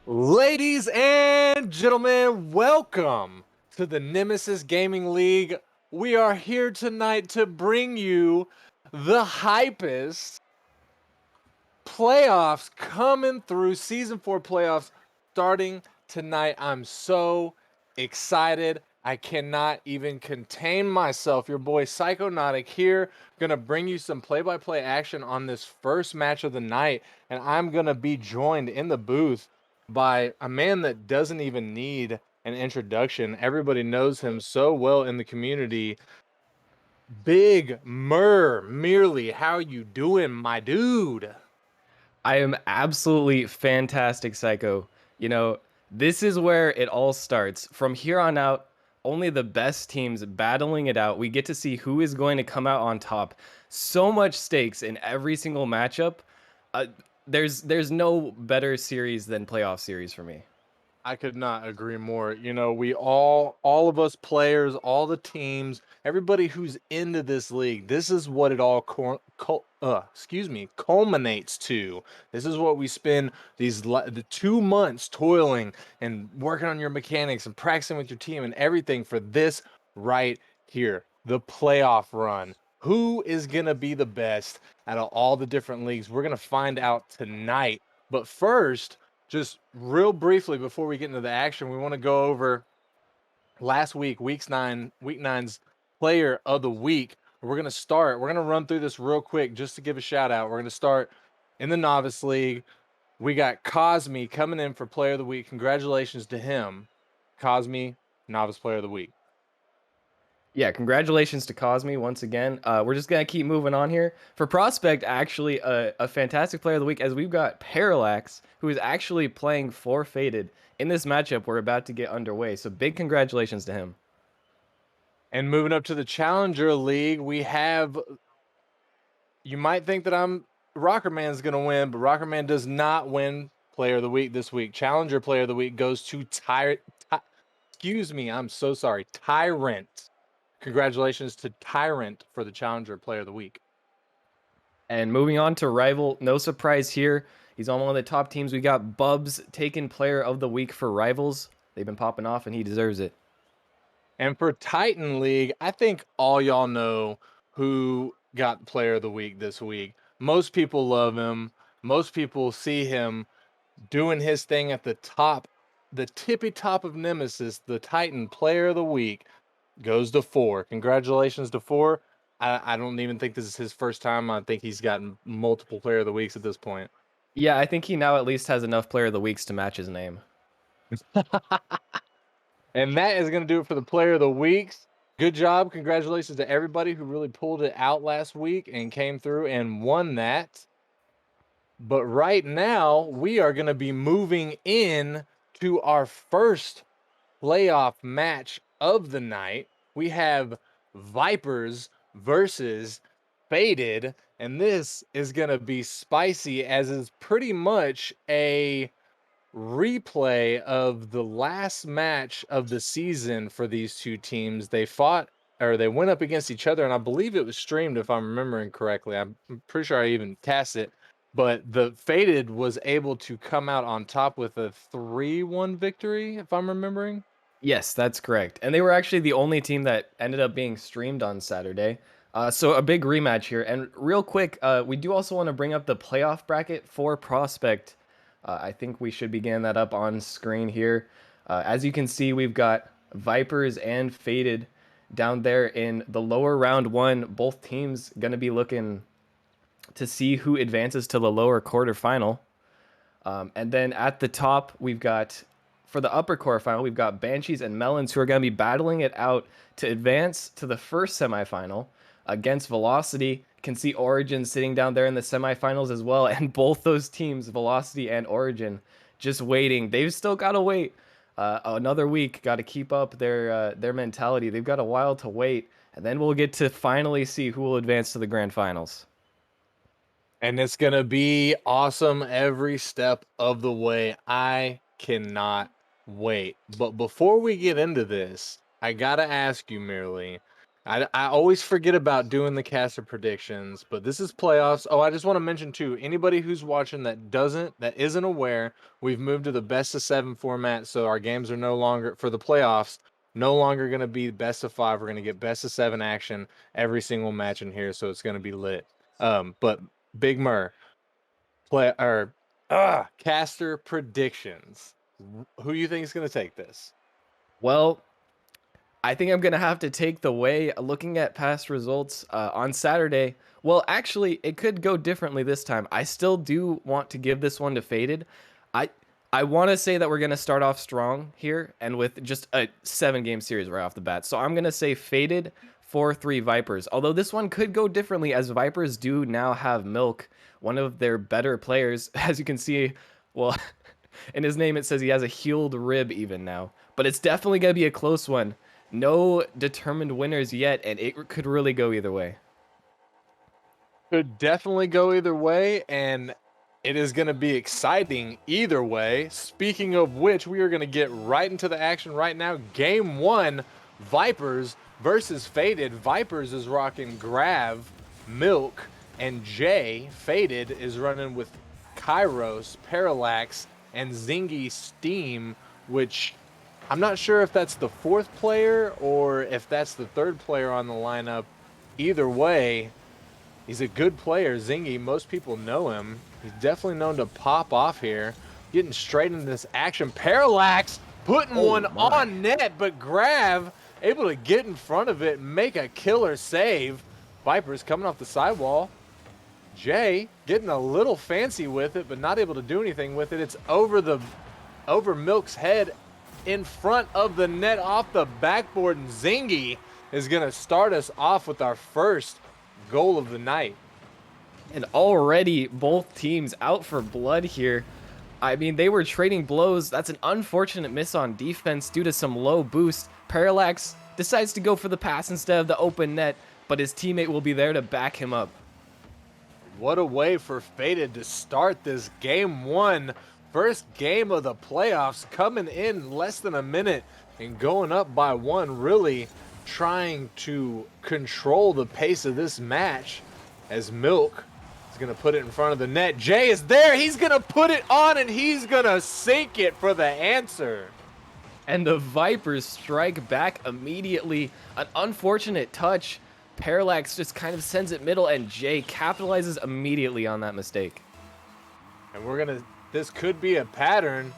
Ladies and gentlemen, welcome to the Nemesis Gaming League. We are here tonight to bring you the hypest playoffs coming through. Season 4 playoffs starting tonight. I'm so excited. I cannot even contain myself. Your boy Psychonautic here, gonna bring you some play-by-play action on this first match of the night, and I'm gonna be joined in the booth by a man that doesn't even need an introduction. Everybody knows him so well in the community. Big Merely, how you doing, my dude? I am absolutely fantastic, Psycho. This is where it all starts. From here on out, only the best teams battling it out. We get to see who is going to come out on top. So much stakes in every single matchup. Uh, there's no better series than playoff series for me. I could not agree more. We all of us players, all the teams, everybody who's into this league, this is what it all culminates to. This is what we spend the 2 months toiling and working on your mechanics and practicing with your team and everything for this right here, the playoff run. Who is gonna be the best out of all the different leagues? We're gonna find out tonight. But first, just real briefly before we get into the action, we want to go over last week nine's player of the week. We're gonna run through this real quick just to give a shout out. We're gonna start in the novice league. We got Cosme coming in for player of the week. Congratulations to him. Cosme, novice player of the week. Yeah, congratulations to Cosme once again. We're just gonna keep moving on here. For prospect, actually, a fantastic player of the week, as we've got Parallax, who is actually playing for Faded in this matchup we're about to get underway. So big congratulations to him. And moving up to the Challenger League, we have, you might think that Rocker Man's gonna win, but Rocker Man does not win player of the week this week. Challenger player of the week goes to excuse me, I'm so sorry, Tyrant. Congratulations to Tyrant for the Challenger player of the week. And moving on to Rival, no surprise here. He's on one of the top teams. We got Bubs taking player of the week for Rivals. They've been popping off, and he deserves it. And for Titan League, I think all y'all know who got player of the week this week. Most people love him. Most people see him doing his thing at the top, the tippy top of Nemesis. The Titan player of the week goes to Four. Congratulations to Four. I don't even think this is his first time. I think he's gotten multiple player of the weeks at this point. Yeah, I think he now at least has enough player of the weeks to match his name. And that is going to do it for the player of the weeks. Good job. Congratulations to everybody who really pulled it out last week and came through and won that. But right now, we are going to be moving in to our first playoff match of the night. We have Vipers versus Faded, and this is going to be spicy, as is pretty much a replay of the last match of the season for these two teams. They fought, or they went up against each other, and I believe it was streamed, if I'm remembering correctly. I'm pretty sure I even cast it. But the Faded was able to come out on top with a 3-1 victory, if I'm remembering. Yes, that's correct. And they were actually the only team that ended up being streamed on Saturday. So a big rematch here. And real quick, we do also want to bring up the playoff bracket for Prospect. I think we should begin that up on screen here. As you can see, we've got Vipers and Faded down there in the lower round one. Both teams going to be looking to see who advances to the lower quarterfinal. And then at the top, we've got, for the upper quarterfinal, we've got Banshees and Melons, who are going to be battling it out to advance to the first semifinal against Velocity. Can see Origin sitting down there in the semifinals as well. And both those teams, Velocity and Origin, just waiting. They've still got to wait another week. Got to keep up their mentality. They've got a while to wait. And then we'll get to finally see who will advance to the grand finals. And it's going to be awesome every step of the way. I cannot wait. But before we get into this, I got to ask you, Merely, I always forget about doing the caster predictions, but this is playoffs. Oh, I just want to mention too, anybody who's watching that isn't aware, we've moved to the best of 7 format, so our games are no longer for the playoffs, no longer going to be best of 5. We're going to get best of 7 action every single match in here, so it's going to be lit. But Big Mur, play or caster predictions. Who you think is going to take this? Well, I think I'm gonna have to take the way looking at past results on Saturday. Well, actually, it could go differently this time. I still do want to give this one to Faded. I I want to say that we're gonna start off strong here and with just a 7 game series right off the bat. So I'm gonna say Faded 4-3 Vipers. Although this one could go differently as Vipers do now have Milk, one of their better players, as you can see. Well, in his name it says he has a healed rib even now. But it's definitely gonna be a close one. No determined winners yet, and it could really go either way. Could definitely go either way, and it is going to be exciting either way. Speaking of which, we are going to get right into the action right now. Game 1, Vipers versus Faded. Vipers is rocking Grav, Milk, and Jay. Faded is running with Kairos, Parallax, and Zingy Steam, which I'm not sure if that's the 4th player or if that's the 3rd player on the lineup. Either way, he's a good player, Zingy. Most people know him. He's definitely known to pop off here. Getting straight into this action. Parallax putting Oh one my. on net, but Grav able to get in front of it and make a killer save. Vipers coming off the sidewall. Jay getting a little fancy with it, but not able to do anything with it. It's over Milk's head in front of the net off the backboard, and Zingy is going to start us off with our first goal of the night. And already both teams out for blood here. I mean, they were trading blows. That's an unfortunate miss on defense due to some low boost. Parallax decides to go for the pass instead of the open net, but his teammate will be there to back him up. What a way for Faded to start this game 1. First game of the playoffs, coming in less than a minute and going up by 1, really trying to control the pace of this match as Milk is going to put it in front of the net. Jay is there. He's going to put it on and he's going to sink it for the answer. And the Vipers strike back immediately. An unfortunate touch. Parallax just kind of sends it middle, and Jay capitalizes immediately on that mistake. And this could be a pattern,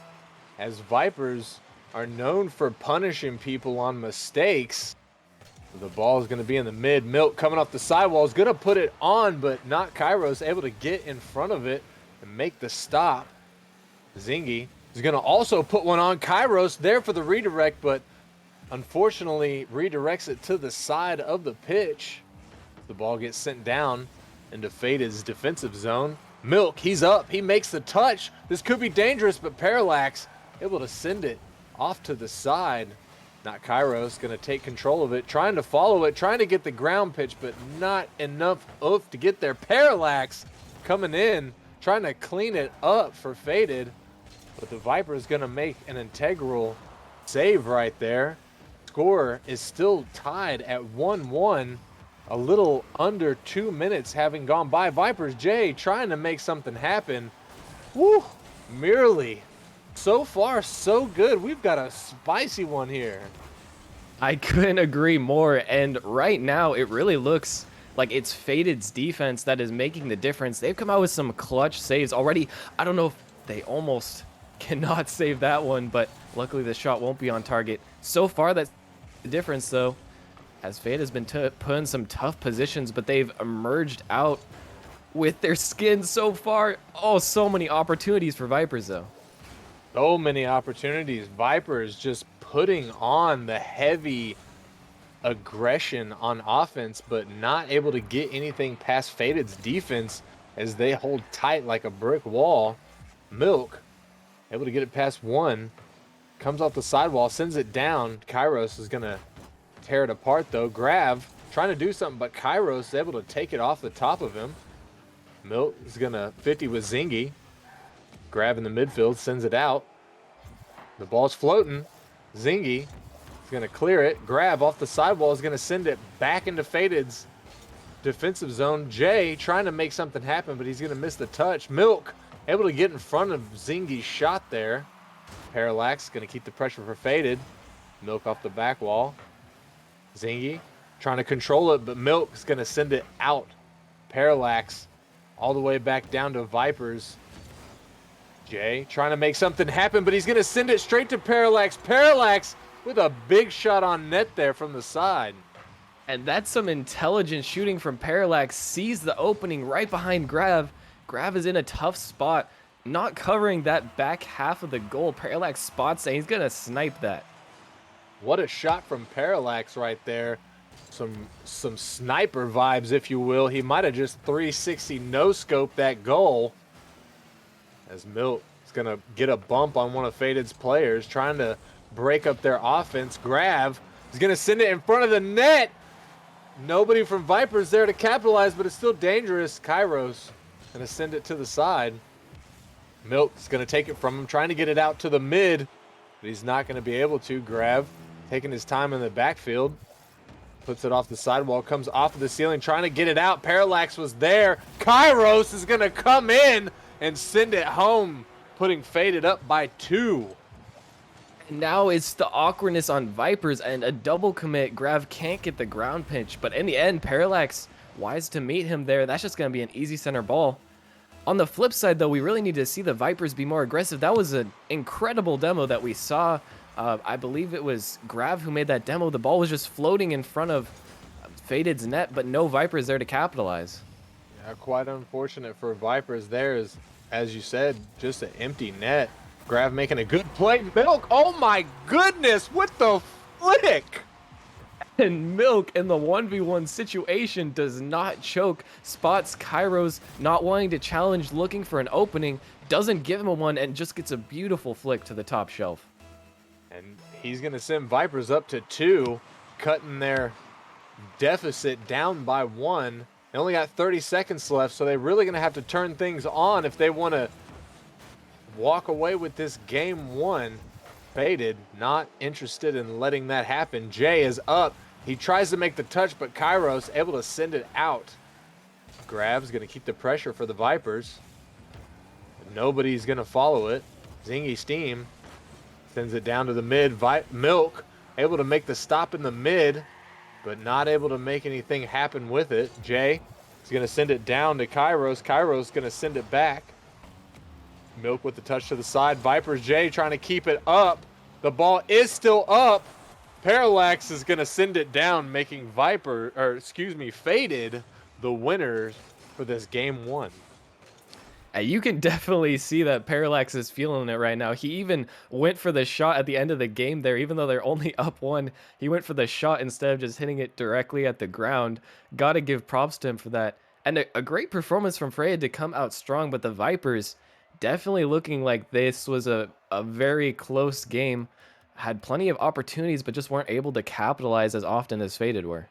as Vipers are known for punishing people on mistakes. The ball is going to be in the mid. Milk coming off the sidewall is going to put it on, but not Kairos, able to get in front of it and make the stop. Zingy is going to also put one on. Kairos there for the redirect, but unfortunately redirects it to the side of the pitch. The ball gets sent down into Faded's defensive zone. Milk, he's up. He makes the touch. This could be dangerous, but Parallax able to send it off to the side. Not Kairos, going to take control of it, trying to follow it, trying to get the ground pitch, but not enough oof to get there. Parallax coming in, trying to clean it up for Faded, but the Viper is going to make an integral save right there. Score is still tied at 1-1. A little under 2 minutes having gone by. Vipers Jay trying to make something happen. Woo! Merely. So far, so good. We've got a spicy one here. I couldn't agree more, and right now it really looks like it's Faded's defense that is making the difference. They've come out with some clutch saves already. I don't know if they almost cannot save that one, but luckily the shot won't be on target. So far, that's the difference, though, as Fade has been put in some tough positions, but they've emerged out with their skin so far. Oh, so many opportunities for Vipers, though. So many opportunities. Vipers just putting on the heavy aggression on offense, but not able to get anything past Faded's defense as they hold tight like a brick wall. Milk able to get it past one. Comes off the sidewall, sends it down. Kairos is going to tear it apart, though. Grav trying to do something, but Kairos is able to take it off the top of him. Milk is going to 50 with Zingy. Grav in the midfield, sends it out. The ball's floating. Zingy He's going to clear it. Grab off the sidewall is going to send it back into Faded's defensive zone. Jay trying to make something happen, but he's going to miss the touch. Milk able to get in front of Zingy's shot there. Parallax going to keep the pressure for Faded. Milk off the back wall. Zingy trying to control it, but Milk's going to send it out. Parallax all the way back down to Vipers. Jay trying to make something happen, but he's going to send it straight to Parallax. Parallax with a big shot on net there from the side. And that's some intelligent shooting from Parallax. Sees the opening right behind Grav. Grav is in a tough spot, not covering that back half of the goal. Parallax spots and he's going to snipe that. What a shot from Parallax right there. Some sniper vibes, if you will. He might have just 360 no-scoped that goal. As Milk is going to get a bump on one of Faded's players, trying to break up their offense. Grav is going to send it in front of the net. Nobody from Vipers there to capitalize, but it's still dangerous. Kairos going to send it to the side. Milk is going to take it from him, trying to get it out to the mid, but he's not going to be able to. Grav taking his time in the backfield. Puts it off the sidewall, comes off of the ceiling, trying to get it out. Parallax was there. Kairos is going to come in and send it home, putting Faded up by 2. And now it's the awkwardness on Vipers and a double commit. Grav can't get the ground pinch, but in the end, Parallax wise to meet him there. That's just going to be an easy center ball. On the flip side, though, we really need to see the Vipers be more aggressive. That was an incredible demo that we saw. I believe it was Grav who made that demo. The ball was just floating in front of Faded's net, but no Vipers there to capitalize. Yeah, quite unfortunate for Vipers there, is, as you said, just an empty net. Grav making a good play. Milk, oh my goodness, what the flick? And Milk in the 1v1 situation does not choke. Spots Kairos not wanting to challenge, looking for an opening, doesn't give him a one, and just gets a beautiful flick to the top shelf. And he's going to send Vipers up to 2, cutting their deficit down by 1. They only got 30 seconds left, so they're really going to have to turn things on if they want to walk away with this game 1. Faded, not interested in letting that happen. Jay is up. He tries to make the touch, but Kairos able to send it out. Grav's going to keep the pressure for the Vipers. Nobody's going to follow it. Zingy Steam sends it down to the mid. Milk able to make the stop in the mid, but not able to make anything happen with it. Jay is going to send it down to Kairos. Kairos is going to send it back. Milk with the touch to the side. Vipers Jay trying to keep it up. The ball is still up. Parallax is going to send it down, making Faded the winners for this game 1. You can definitely see that Parallax is feeling it right now. He even went for the shot at the end of the game there, even though they're only up 1. He went for the shot instead of just hitting it directly at the ground. Gotta give props to him for that. And a great performance from Freya to come out strong, but the Vipers definitely looking like this was a very close game. Had plenty of opportunities, but just weren't able to capitalize as often as Faded were.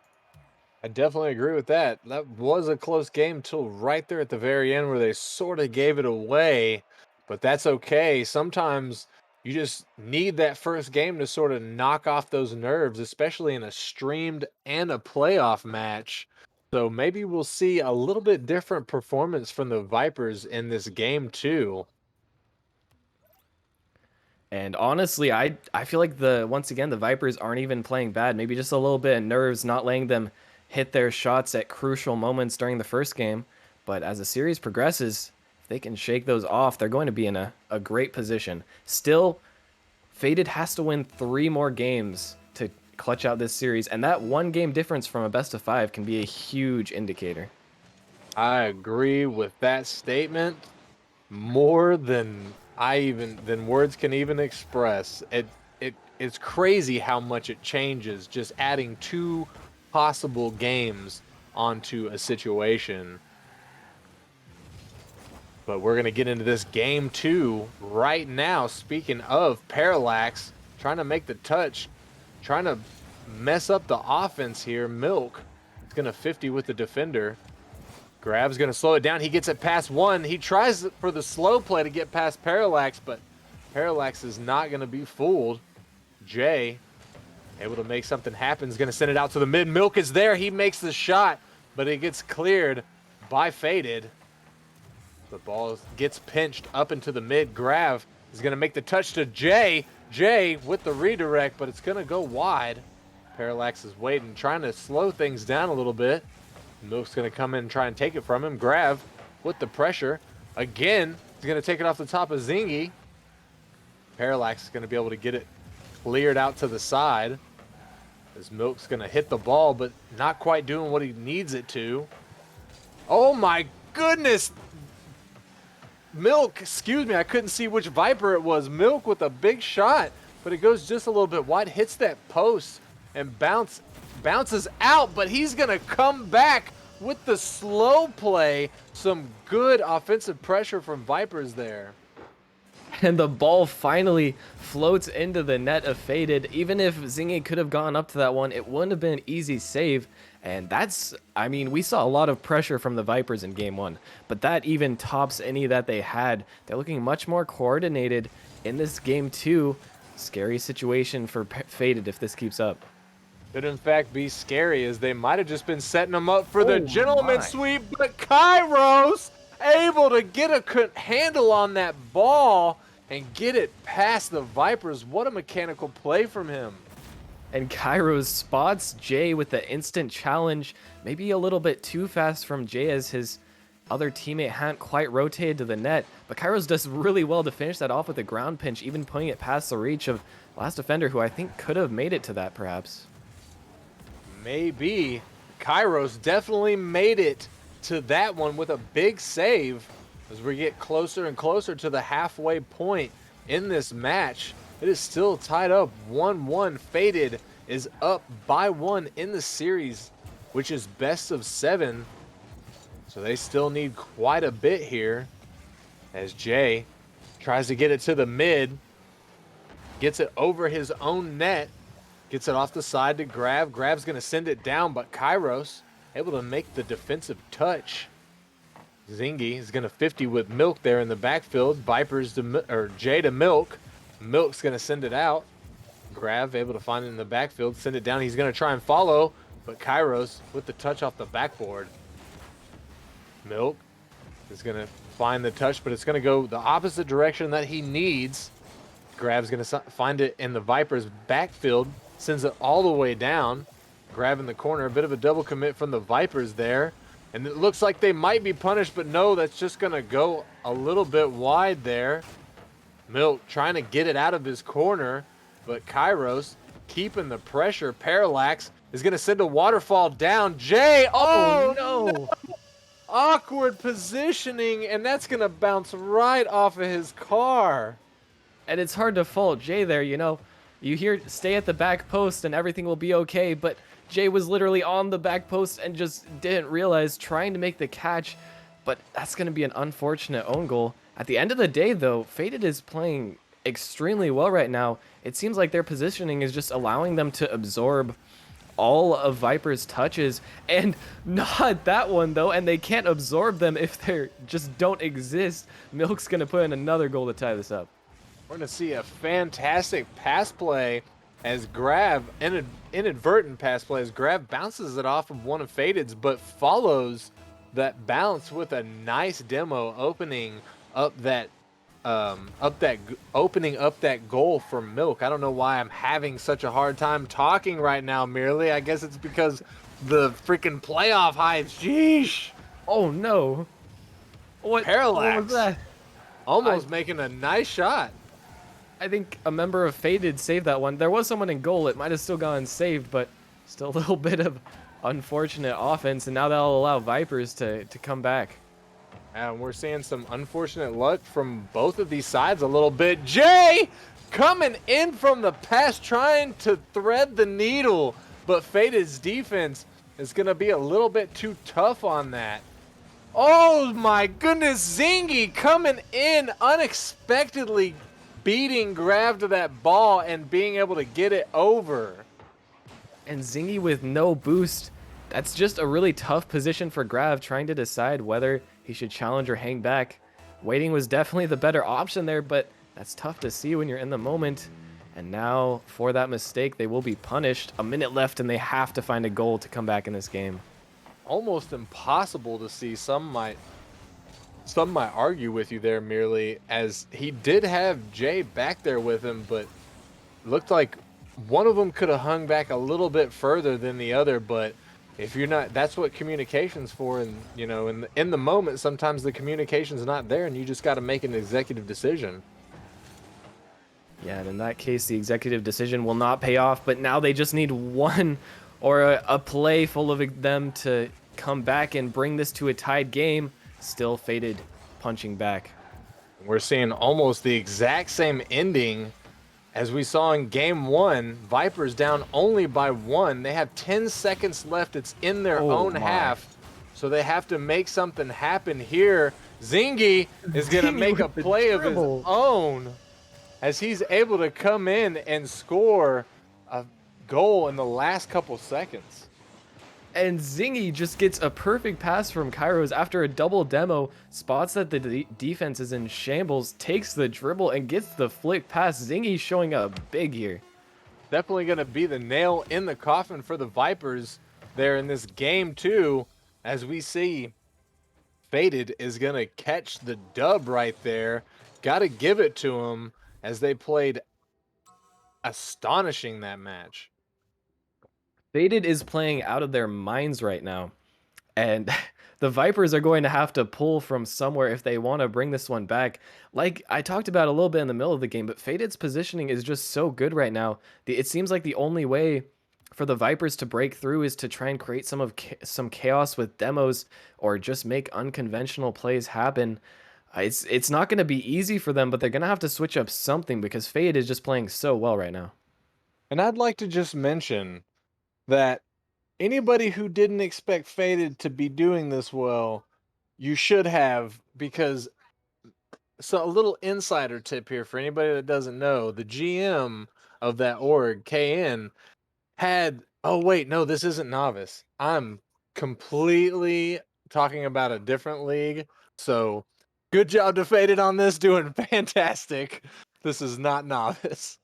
I definitely agree with that. That was a close game till right there at the very end where they sort of gave it away, but that's okay. Sometimes you just need that first game to sort of knock off those nerves, especially in a streamed and a playoff match. So maybe we'll see a little bit different performance from the Vipers in this game too. And honestly, I feel like once again the Vipers aren't even playing bad. Maybe just a little bit of nerves, not letting them hit their shots at crucial moments during the first game. But as the series progresses, if they can shake those off, they're going to be in a great position. Still, Faded has to win 3 more games to clutch out this series, and that 1 game difference from a best of 5 can be a huge indicator. I agree with that statement more than words can even express. It's crazy how much it changes just adding 2 possible games onto a situation. But we're going to get into this game 2 right now. Speaking of Parallax, trying to make the touch, trying to mess up the offense here. Milk is going to 50 with the defender. Grab's going to slow it down. He gets it past 1. He tries for the slow play to get past Parallax, but Parallax is not going to be fooled. Jay able to make something happen. Is going to send it out to the mid. Milk is there. He makes the shot, but it gets cleared by Faded. The ball gets pinched up into the mid. Grav is going to make the touch to Jay. Jay with the redirect, but it's going to go wide. Parallax is waiting, trying to slow things down a little bit. Milk's going to come in and try and take it from him. Grav with the pressure. Again, he's going to take it off the top of Zingy. Parallax is going to be able to get it cleared out to the side. As Milk's going to hit the ball, but not quite doing what he needs it to. Oh my goodness! Milk, excuse me, I couldn't see which Viper it was. Milk with a big shot, but it goes just a little bit wide, hits that post and bounces out, but he's going to come back with the slow play. Some good offensive pressure from Vipers there. And the ball finally floats into the net of Faded. Even if Zingy could have gone up to that one, it wouldn't have been an easy save. And that's, I mean, we saw a lot of pressure from the Vipers in game one, but that even tops any that they had. They're looking much more coordinated in this game two. Scary situation for Faded if this keeps up. Could in fact be scary, as they might have just been setting them up for the gentleman's sweep, but Kairos able to get a handle on that ball and get it past the Vipers. What a mechanical play from him. And Kairos spots Jay with the instant challenge. Maybe a little bit too fast from Jay, as his other teammate hadn't quite rotated to the net. But Kairos does really well to finish that off with a ground pinch, even putting it past the reach of last defender, who I think could have made it to that perhaps. Maybe. Kairos definitely made it to that one with a big save as we get closer and closer to the halfway point in this match. It is still tied up 1-1. Faded is up by 1 in the series, which is best of 7. So they still need quite a bit here as Jay tries to get it to the mid, gets it over his own net, gets it off the side to Grav. Grav's going to send it down, but Kairos able to make the defensive touch. Zingy is going to 50 with Milk there in the backfield. Vipers to Jay to Milk. Milk's going to send it out. Grav able to find it in the backfield, send it down. He's going to try and follow, but Kairos with the touch off the backboard. Milk is going to find the touch, but it's going to go the opposite direction that he needs. Grav's going to find it in the Vipers backfield, sends it all the way down. Grab in the corner, a bit of a double commit from the Vipers there. And it looks like they might be punished, but no, that's just going to go a little bit wide there. Milk trying to get it out of his corner, but Kairos keeping the pressure. Parallax is going to send a waterfall down. Jay, oh no! Awkward positioning, and that's going to bounce right off of his car. And it's hard to fault Jay there, you know. You hear stay at the back post and everything will be okay, but Jay was literally on the back post and just didn't realize, trying to make the catch. But that's going to be an unfortunate own goal. At the end of the day, though, Faded is playing extremely well right now. It seems like their positioning is just allowing them to absorb all of Viper's touches, and not that one though, and they can't absorb them if they just don't exist. Milk's going to put in another goal to tie this up. We're going to see a fantastic pass play as Grav, inadvertent pass play, as Grav bounces it off of one of Faded's, but follows that bounce with a nice demo, opening up that goal for Milk. I don't know why I'm having such a hard time talking right now, merely. I guess it's because the freaking playoff hype. Sheesh. Oh no. Parallax. What was that? Almost making a nice shot. I think a member of Faded saved that one. There was someone in goal. It might have still gone saved, but still a little bit of unfortunate offense, and now that'll allow Vipers to come back. And we're seeing some unfortunate luck from both of these sides a little bit. Jay coming in from the pass, trying to thread the needle, but Faded's defense is going to be a little bit too tough on that. Oh my goodness, Zingy coming in unexpectedly, beating Grav to that ball and being able to get it over. And Zingy with no boost. That's just a really tough position for Grav, trying to decide whether he should challenge or hang back. Waiting was definitely the better option there, but that's tough to see when you're in the moment. And now, for that mistake, they will be punished. A minute left, and they have to find a goal to come back in this game. Almost impossible to see. Some might argue with you there, merely as he did have Jay back there with him, but looked like one of them could have hung back a little bit further than the other. But if you're not, that's what communication's for. And in the moment, sometimes the communication's not there, and you just got to make an executive decision. Yeah, and in that case, the executive decision will not pay off, but now they just need one or a play full of them to come back and bring this to a tied game. Still Faded punching back. We're seeing almost the exact same ending as we saw in game one. Vipers down only by 1. They have 10 seconds left. It's in their own half, so they have to make something happen here. Zingy is going to make a play of his own as he's able to come in and score a goal in the last couple seconds. And Zingy just gets a perfect pass from Kairos after a double demo, spots that the defense is in shambles, takes the dribble, and gets the flick pass. Zingy showing up big here. Definitely going to be the nail in the coffin for the Vipers there in this game too, as we see Faded is going to catch the dub right there. Got to give it to him as they played astonishing that match. Faded is playing out of their minds right now. And the Vipers are going to have to pull from somewhere if they want to bring this one back. Like I talked about a little bit in the middle of the game, but Faded's positioning is just so good right now. It seems like the only way for the Vipers to break through is to try and create some chaos with demos or just make unconventional plays happen. It's not going to be easy for them, but they're going to have to switch up something because Fade is just playing so well right now. And I'd like to just mention that anybody who didn't expect Faded to be doing this well, you should have, because so a little insider tip here for anybody that doesn't know, the GM of that org, KN, had, oh wait, no, this isn't Novice. I'm completely talking about a different league. So good job to Faded on this, doing fantastic. This is not Novice.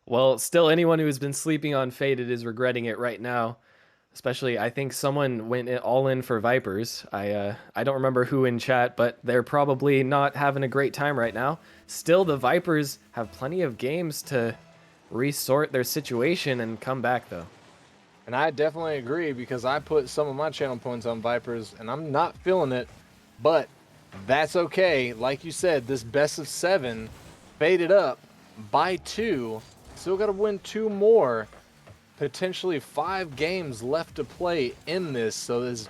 Well, still, anyone who has been sleeping on Faded is regretting it right now. Especially, I think someone went all in for Vipers. I don't remember who in chat, but they're probably not having a great time right now. Still, the Vipers have plenty of games to resort their situation and come back, though. And I definitely agree, because I put some of my channel points on Vipers and I'm not feeling it, but that's okay. Like you said, this best of 7 faded up by 2. Still got to win 2 more. Potentially 5 games left to play in this, so this is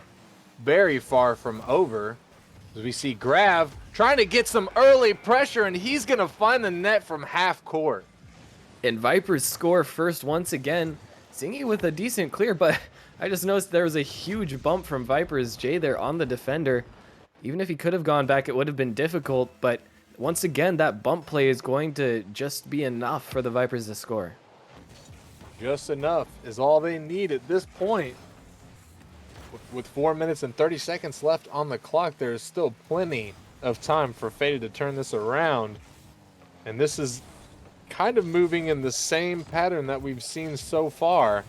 very far from over. As we see Grav trying to get some early pressure, and he's going to find the net from half court. And Vipers score first once again. Zingy with a decent clear, but I just noticed there was a huge bump from Vipers. Jay there on the defender. Even if he could have gone back, it would have been difficult, but once again, that bump play is going to just be enough for the Vipers to score. Just enough is all they need at this point. With 4 minutes and 30 seconds left on the clock, there is still plenty of time for Faded to turn this around. And this is kind of moving in the same pattern that we've seen so far.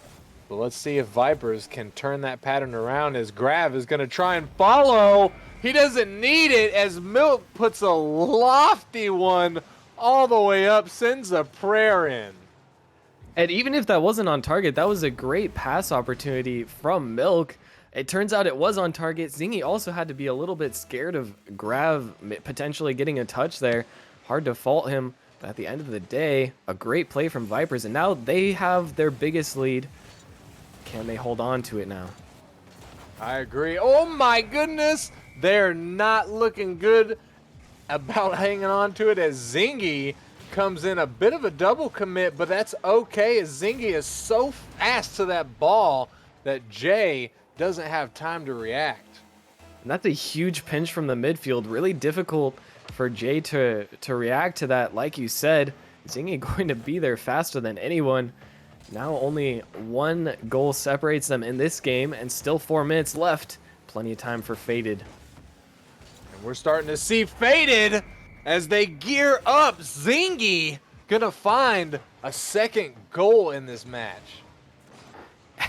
But let's see if Vipers can turn that pattern around, as Grav is going to try and follow. He doesn't need it, as Milk puts a lofty one all the way up, sends a prayer in. And even if that wasn't on target, that was a great pass opportunity from Milk. It turns out it was on target. Zingy also had to be a little bit scared of Grav potentially getting a touch there. Hard to fault him, but at the end of the day, a great play from Vipers, and now they have their biggest lead. Can they hold on to it now? I agree. Oh my goodness, they're not looking good about hanging on to it, as Zingy comes in a bit of a double commit, but that's okay, as Zingy is so fast to that ball that Jay doesn't have time to react. And that's a huge pinch from the midfield. Really difficult for Jay to react to that. Like you said, Zingy going to be there faster than anyone. Now only 1 goal separates them in this game, and still 4 minutes left. Plenty of time for Faded. And we're starting to see Faded as they gear up. Zingy gonna find a second goal in this match.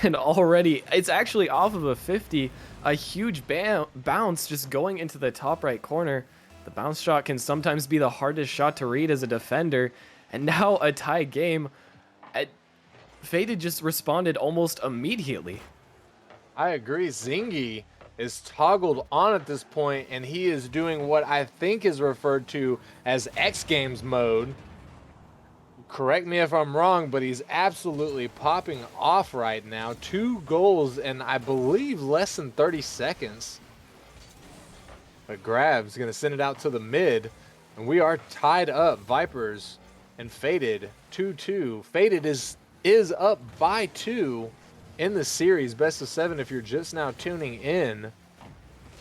And already, it's actually off of a 50, a huge bounce just going into the top right corner. The bounce shot can sometimes be the hardest shot to read as a defender, and now a tie game. Faded just responded almost immediately. I agree. Zingy is toggled on at this point, and he is doing what I think is referred to as X Games mode. Correct me if I'm wrong, but he's absolutely popping off right now. 2 goals in, I believe, less than 30 seconds. But Grab's going to send it out to the mid, and we are tied up. Vipers and Faded 2-2. Faded is up by 2 in the series, best of 7 if you're just now tuning in.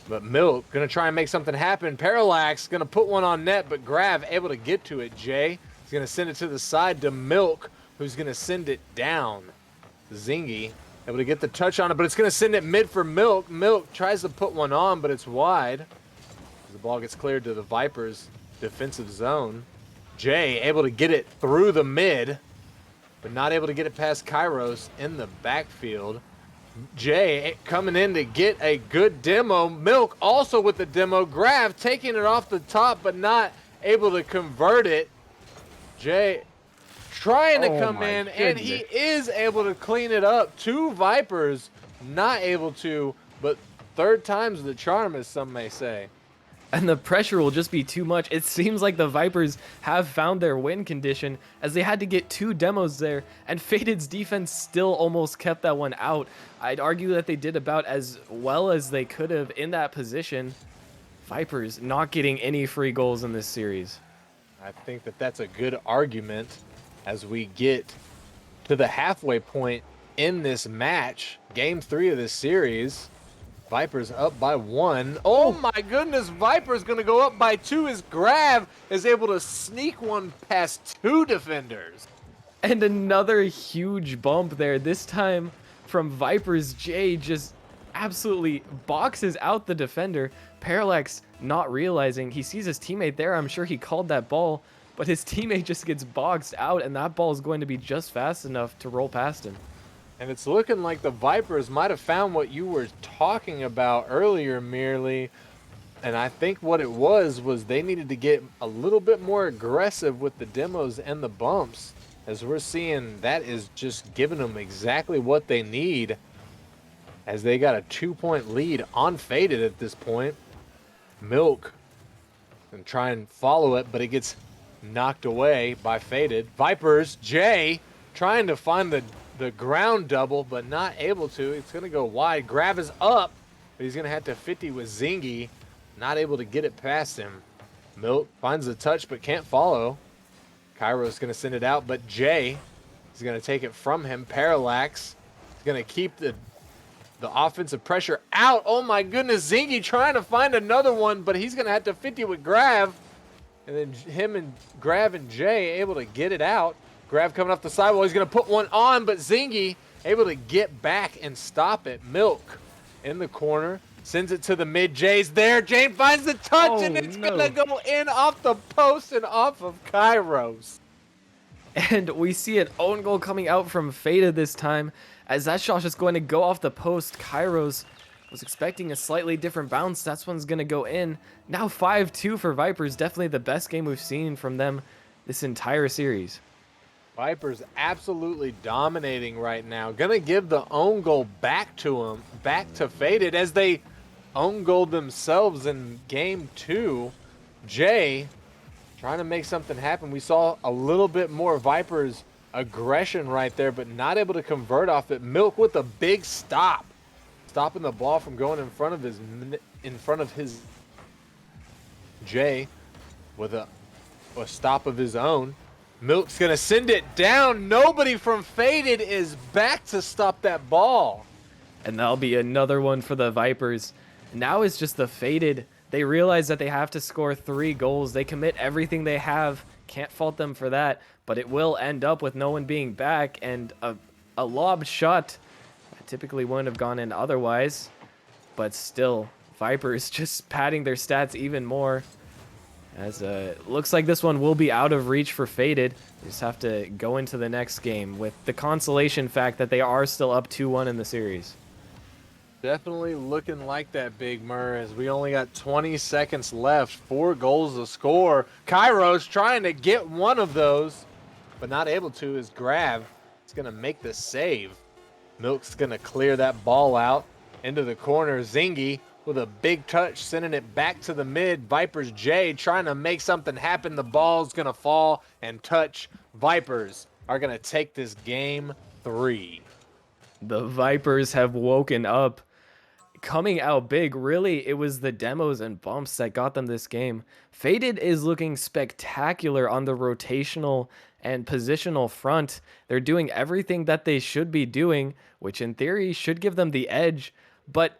But Milk going to try and make something happen. Parallax going to put one on net, but Grav able to get to it. Jay is going to send it to the side to Milk, who's going to send it down. Zingy able to get the touch on it, but it's going to send it mid for Milk. Milk tries to put one on, but it's wide. The ball gets cleared to the Vipers' defensive zone. Jay able to get it through the mid, but not able to get it past Kairos in the backfield. Jay coming in to get a good demo. Milk also with the demo. Grav taking it off the top, but not able to convert it. Jay trying to come in, and he is able to clean it up. 2 Vipers not able to, but third time's the charm, as some may say. And the pressure will just be too much. It seems like the Vipers have found their win condition as they had to get 2 demos there, and Faded's defense still almost kept that one out. I'd argue that they did about as well as they could have in that position. Vipers not getting any free goals in this series. I think that that's a good argument as we get to the halfway point in this match. Game 3 of this series. Vipers up by 1. Oh my goodness, Vipers gonna go up by 2 as Grav is able to sneak one past 2 defenders. And another huge bump there, this time from Vipers. Jay just absolutely boxes out the defender. Parallax not realizing, he sees his teammate there. I'm sure he called that ball, but his teammate just gets boxed out, and that ball is going to be just fast enough to roll past him. And it's looking like the Vipers might have found what you were talking about earlier, merely. And I think what it was they needed to get a little bit more aggressive with the demos and the bumps. As we're seeing, that is just giving them exactly what they need, as they got a 2-point lead on Faded at this point. Milk and try and follow it, but it gets knocked away by Faded. Vipers, Jay, trying to find the ground double, but not able to. It's going to go wide. Grav is up, but he's going to have to 50 with Zingy. Not able to get it past him. Milk finds the touch, but can't follow. Kairo's going to send it out, but Jay is going to take it from him. Parallax is going to keep the offensive pressure out. Oh my goodness, Zingy trying to find another one, but he's going to have to 50 with Grav. And then him and Grav and Jay able to get it out. Grav coming off the sidewall. He's going to put one on, but Zingy able to get back and stop it. Milk in the corner. Sends it to the mid. Jay's there. Jay finds the touch, and it's going to go in off the post and off of Kairos. And we see an own goal coming out from Faded this time, as that shot is going to go off the post. Kairos was expecting a slightly different bounce. That's one's going to go in. Now 5-2 for Vipers. Definitely the best game we've seen from them this entire series. Vipers absolutely dominating right now. Gonna give the own goal back to him, back to Faded, as they own goaled themselves in game 2. Jay trying to make something happen. We saw a little bit more Vipers aggression right there, but not able to convert off it. Milk with a big stop, stopping the ball from going in front of his Jay with a stop of his own. Milk's gonna send it down. Nobody from Faded is back to stop that ball. And that'll be another one for the Vipers. Now it's just the Faded. They realize that they have to score 3 goals. They commit everything they have. Can't fault them for that. But it will end up with no one being back, and a lob shot that typically wouldn't have gone in otherwise. But still, Vipers just padding their stats even more. As looks like this one will be out of reach for Faded. They just have to go into the next game with the consolation fact that they are still up 2-1 in the series. Definitely looking like that, Big Mur, as we only got 20 seconds left. 4 goals to score. Kairos trying to get one of those, but not able to, as Grav is going to make the save. Milk's going to clear that ball out into the corner. Zingy with a big touch, sending it back to the mid. Vipers J trying to make something happen. The ball's going to fall and touch. Vipers are going to take this game 3. The Vipers have woken up. Coming out big, really, it was the demos and bumps that got them this game. Faded is looking spectacular on the rotational and positional front. They're doing everything that they should be doing, which in theory should give them the edge, but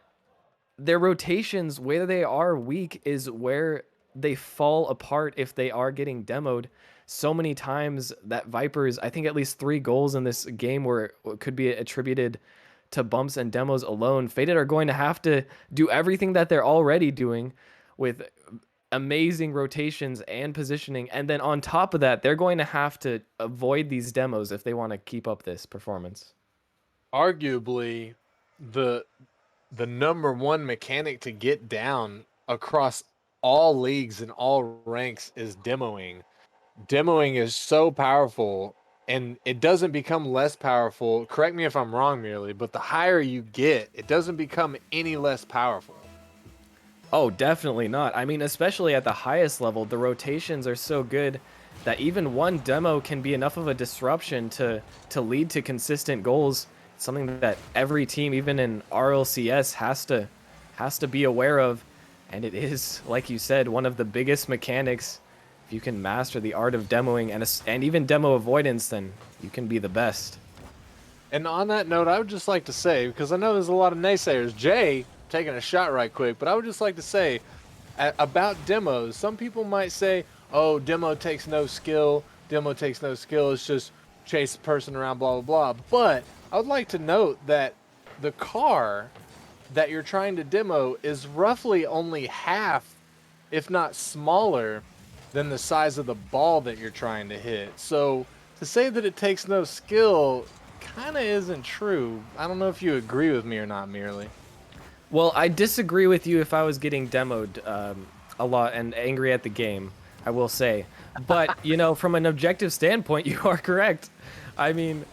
their rotations, where they are weak, is where they fall apart if they are getting demoed. So many times that Vipers, I think at least 3 goals in this game were could be attributed to bumps and demos alone. Faded are going to have to do everything that they're already doing with amazing rotations and positioning. And then on top of that, they're going to have to avoid these demos if they want to keep up this performance. Arguably, the number one mechanic to get down across all leagues and all ranks is demoing. Demoing is so powerful, and it doesn't become less powerful. Correct me if I'm wrong, merely, but the higher you get, it doesn't become any less powerful. Oh, definitely not. I mean, especially at the highest level, the rotations are so good that even one demo can be enough of a disruption to lead to consistent goals. It's something that every team, even in RLCS, has to be aware of, and it is, like you said, one of the biggest mechanics. If you can master the art of demoing and even demo avoidance, then you can be the best. And on that note, I would just like to say, because I know there's a lot of naysayers, Jay taking a shot right quick, but I would just like to say about demos, some people might say, oh, demo takes no skill, it's just chase a person around, blah, blah, blah. But I would like to note that the car that you're trying to demo is roughly only half, if not smaller, than the size of the ball that you're trying to hit. So to say that it takes no skill kind of isn't true. I don't know if you agree with me or not, merely. Well, I disagree with you if I was getting demoed a lot and angry at the game, I will say. But, from an objective standpoint, you are correct. I mean,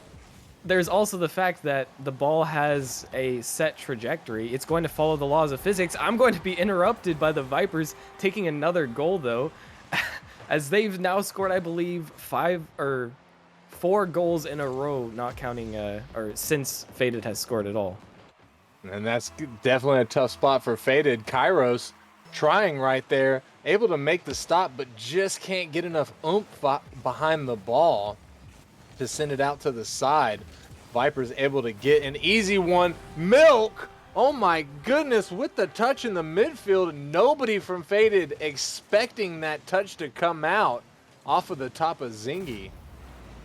there's also the fact that the ball has a set trajectory. It's going to follow the laws of physics. I'm going to be interrupted by the Vipers taking another goal, though, as they've now scored, I believe, 4 goals in a row, not counting, or since Faded has scored at all. And that's definitely a tough spot for Faded. Kairos trying right there, able to make the stop, but just can't get enough oomph behind the ball to send it out to the side. Viper's able to get an easy one. Milk! Oh my goodness, with the touch in the midfield, nobody from Faded expecting that touch to come out off of the top of Zingy.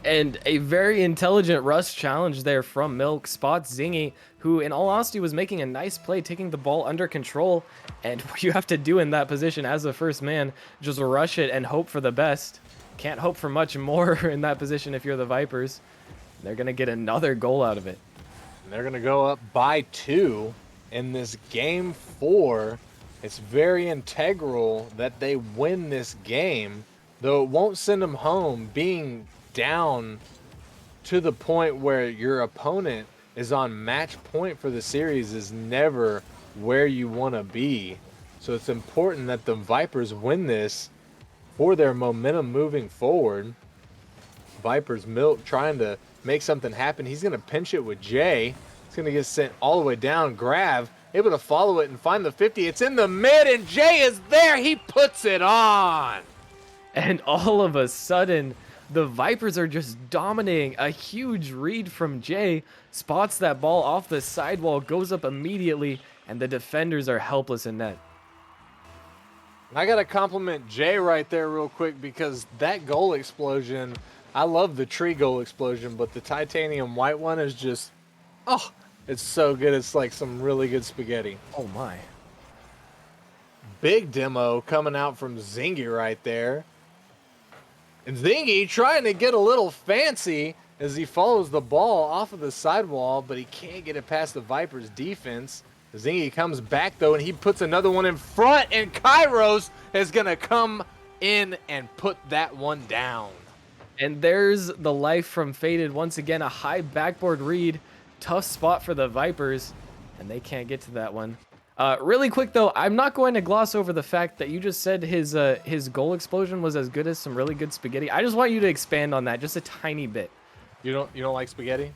And a very intelligent rush challenge there from Milk. Spots Zingy, who in all honesty was making a nice play, taking the ball under control. And what you have to do in that position as a first man, just rush it and hope for the best. Can't hope for much more in that position if you're the Vipers. They're going to get another goal out of it. And they're going to go up by 2 in this game 4. It's very integral that they win this game, though it won't send them home. Being down to the point where your opponent is on match point for the series is never where you want to be. So it's important that the Vipers win this for their momentum moving forward. Vipers Milk trying to make something happen. He's going to pinch it with Jay. It's going to get sent all the way down. Grav able to follow it and find the 50. It's in the mid, and Jay is there. He puts it on. And all of a sudden, the Vipers are just dominating. A huge read from Jay. Spots that ball off the sidewall, goes up immediately, and the defenders are helpless in net. I got to compliment Jay right there real quick, because that goal explosion, I love the tree goal explosion, but the titanium white one is just, oh, it's so good. It's like some really good spaghetti. Oh my. Big demo coming out from Zingy right there. And Zingy trying to get a little fancy as he follows the ball off of the sidewall, but he can't get it past the Vipers defense. Zingy comes back though, and he puts another one in front, and Kairos is going to come in and put that one down. And there's the life from Faded. Once again, a high backboard read. Tough spot for the Vipers, and they can't get to that one. Really quick though, I'm not going to gloss over the fact that you just said his goal explosion was as good as some really good spaghetti. I just want you to expand on that just a tiny bit. You don't like spaghetti?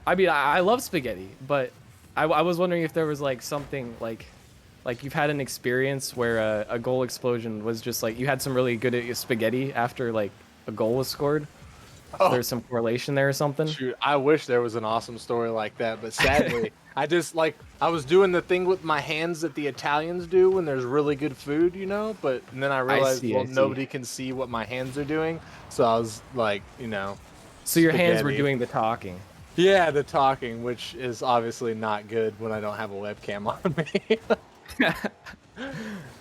I mean, I love spaghetti, but I was wondering if there was like something like you've had an experience where a goal explosion was just like you had some really good spaghetti after like a goal was scored. Oh, There's some correlation there or something. shoot, I wish there was an awesome story like that, but sadly, I just I was doing the thing with my hands that the Italians do when there's really good food, but and then I realized, see, well, I see. nobody can see what my hands are doing, so I was like, So your hands were spaghetti. doing the talking. Yeah, the talking, which is obviously not good when I don't have a webcam on me.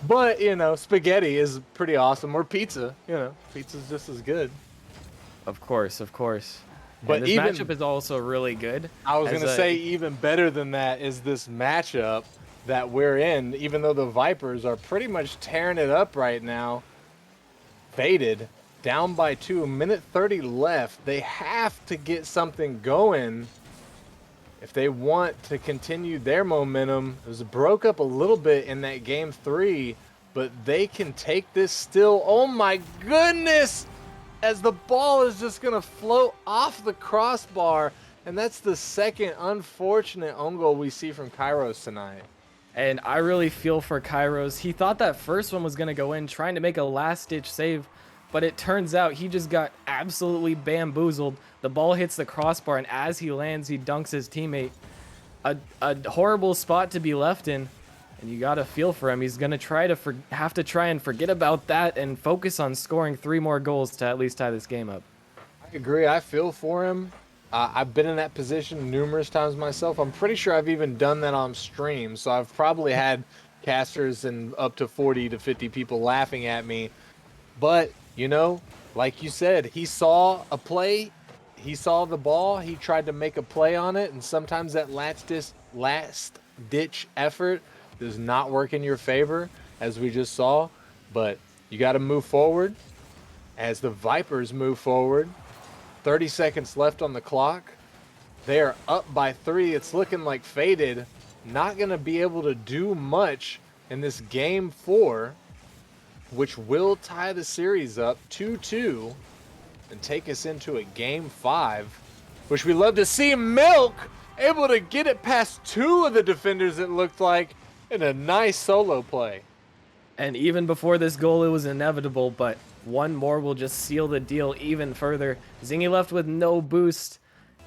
But, spaghetti is pretty awesome, or pizza, pizza's just as good. Of course, of course. And But this even matchup is also really good. I was as gonna say even better than that is this matchup that we're in. Even though the Vipers are pretty much tearing it up right now, Faded down by 2, minute 30 left. They have to get something going if they want to continue their momentum. It was broke up a little bit in that game 3, but they can take this still. Oh my goodness! As the ball is just going to float off the crossbar. And that's the second unfortunate own goal we see from Kairos tonight. And I really feel for Kairos. He thought that first one was going to go in, trying to make a last-ditch save, but it turns out he just got absolutely bamboozled. The ball hits the crossbar, and as he lands, he dunks his teammate. A horrible spot to be left in, and you got to feel for him. He's going to have to try and forget about that and focus on scoring 3 more goals to at least tie this game up. I agree. I feel for him. I've been in that position numerous times myself. I'm pretty sure I've even done that on stream. So I've probably had casters and up to 40 to 50 people laughing at me. But, like you said, he saw a play. He saw the ball. He tried to make a play on it. And sometimes that last ditch effort does not work in your favor, as we just saw. But you got to move forward. As the Vipers move forward, 30 seconds left on the clock. They are up by 3. It's looking like Faded not going to be able to do much in this game 4, which will tie the series up 2-2 and take us into a game 5, which we love to see. Milk able to get it past 2 of the defenders, it looked like, in a nice solo play. And even before this goal, it was inevitable, but one more will just seal the deal even further. Zingy left with no boost,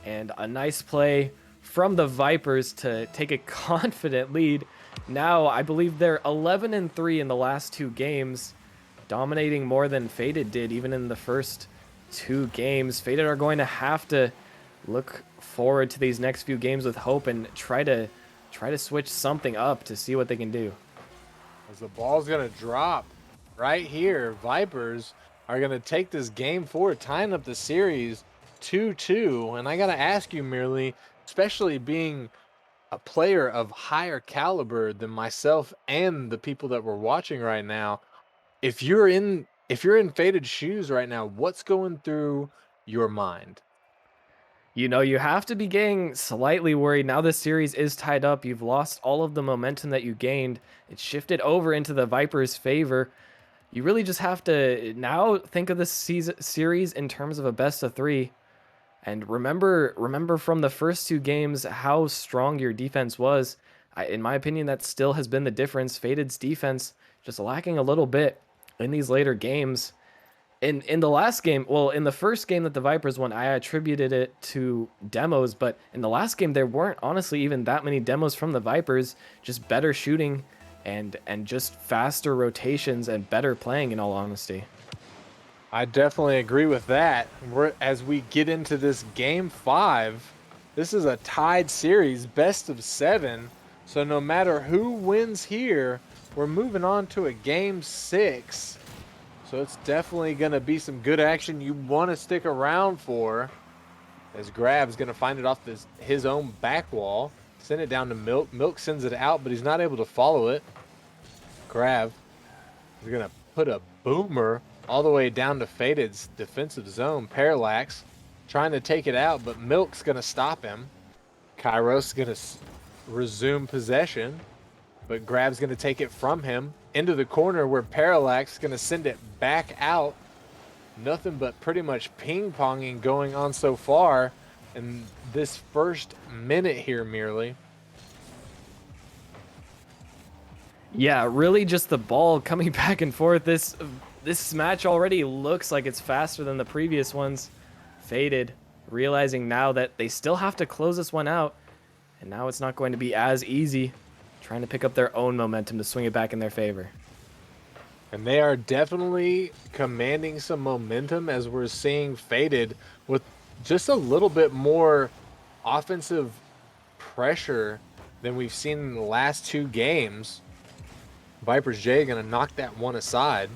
and a nice play from the Vipers to take a confident lead. Now, I believe they're 11-3 in the last 2 games, dominating more than Faded did even in the first 2 games. Faded are going to have to look forward to these next few games with hope and try to switch something up to see what they can do. As the ball's going to drop right here, Vipers are going to take this game 4, tying up the series 2-2. And I got to ask you, merely, especially being a player of higher caliber than myself and the people that we're watching right now, if you're in Faded shoes right now, what's going through your mind? You have to be getting slightly worried. Now this series is tied up. You've lost all of the momentum that you gained. It's shifted over into the Vipers' favor. You really just have to now think of this series in terms of a best of 3. And remember from the first 2 games how strong your defense was. In my opinion, that still has been the difference. Faded's defense just lacking a little bit in these later games. In the last game, well, in the first game that the Vipers won, I attributed it to demos, but in the last game, there weren't honestly even that many demos from the Vipers, just better shooting and just faster rotations and better playing, in all honesty. I definitely agree with that. As we get into this game 5, this is a tied series, best of 7. So no matter who wins here, we're moving on to a game 6. So it's definitely going to be some good action you want to stick around for. As Grab's going to find it off his own back wall. Send it down to Milk. Milk sends it out, but he's not able to follow it. Grab is going to put a boomer all the way down to Faded's defensive zone. Parallax trying to take it out, but Milk's going to stop him. Kairos is going to resume possession, but Grab's going to take it from him into the corner where Parallax is going to send it back out. Nothing but pretty much ping-ponging going on so far in this first minute here merely. Yeah, really just the ball coming back and forth. This match already looks like it's faster than the previous ones. Faded, realizing now that they still have to close this one out, and now it's not going to be as easy, trying to pick up their own momentum to swing it back in their favor. And they are definitely commanding some momentum as we're seeing Faded with just a little bit more offensive pressure than we've seen in the last 2 games. Viper's J going to knock that one aside.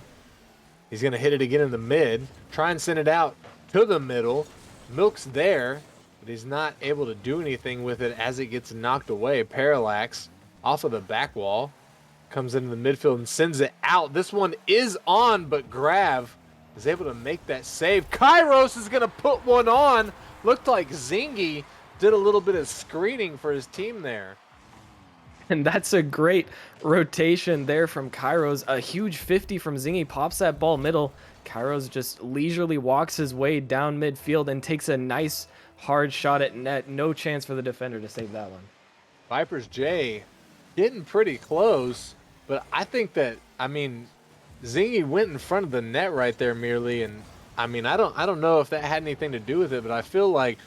He's going to hit it again in the mid. Try and send it out to the middle. Milk's there, but he's not able to do anything with it as it gets knocked away. Parallax off of the back wall. Comes into the midfield and sends it out. This one is on, but Grav is able to make that save. Kairos is going to put one on. Looked like Zingy did a little bit of screening for his team there. And that's a great rotation there from Kairos. A huge 50 from Zingy pops that ball middle. Kairos just leisurely walks his way down midfield and takes a nice hard shot at net. No chance for the defender to save that one. Viper's J getting pretty close, but I think that, Zingy went in front of the net right there merely, and I don't know if that had anything to do with it, but I feel like,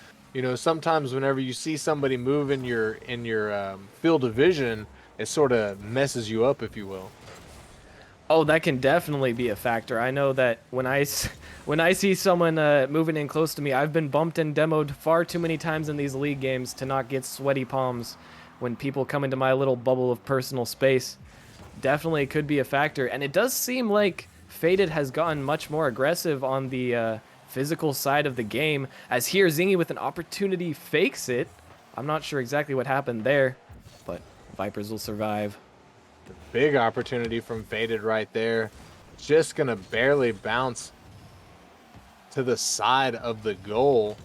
sometimes whenever you see somebody move in your field of vision, it sort of messes you up, if you will. Oh, that can definitely be a factor. I know that when I see someone moving in close to me, I've been bumped and demoed far too many times in these league games to not get sweaty palms when people come into my little bubble of personal space. Definitely could be a factor. And it does seem like Faded has gotten much more aggressive on the physical side of the game, as here Zingy with an opportunity fakes it. I'm not sure exactly what happened there, but Vipers will survive. Big opportunity from Faded right there. Just gonna barely bounce to the side of the goal.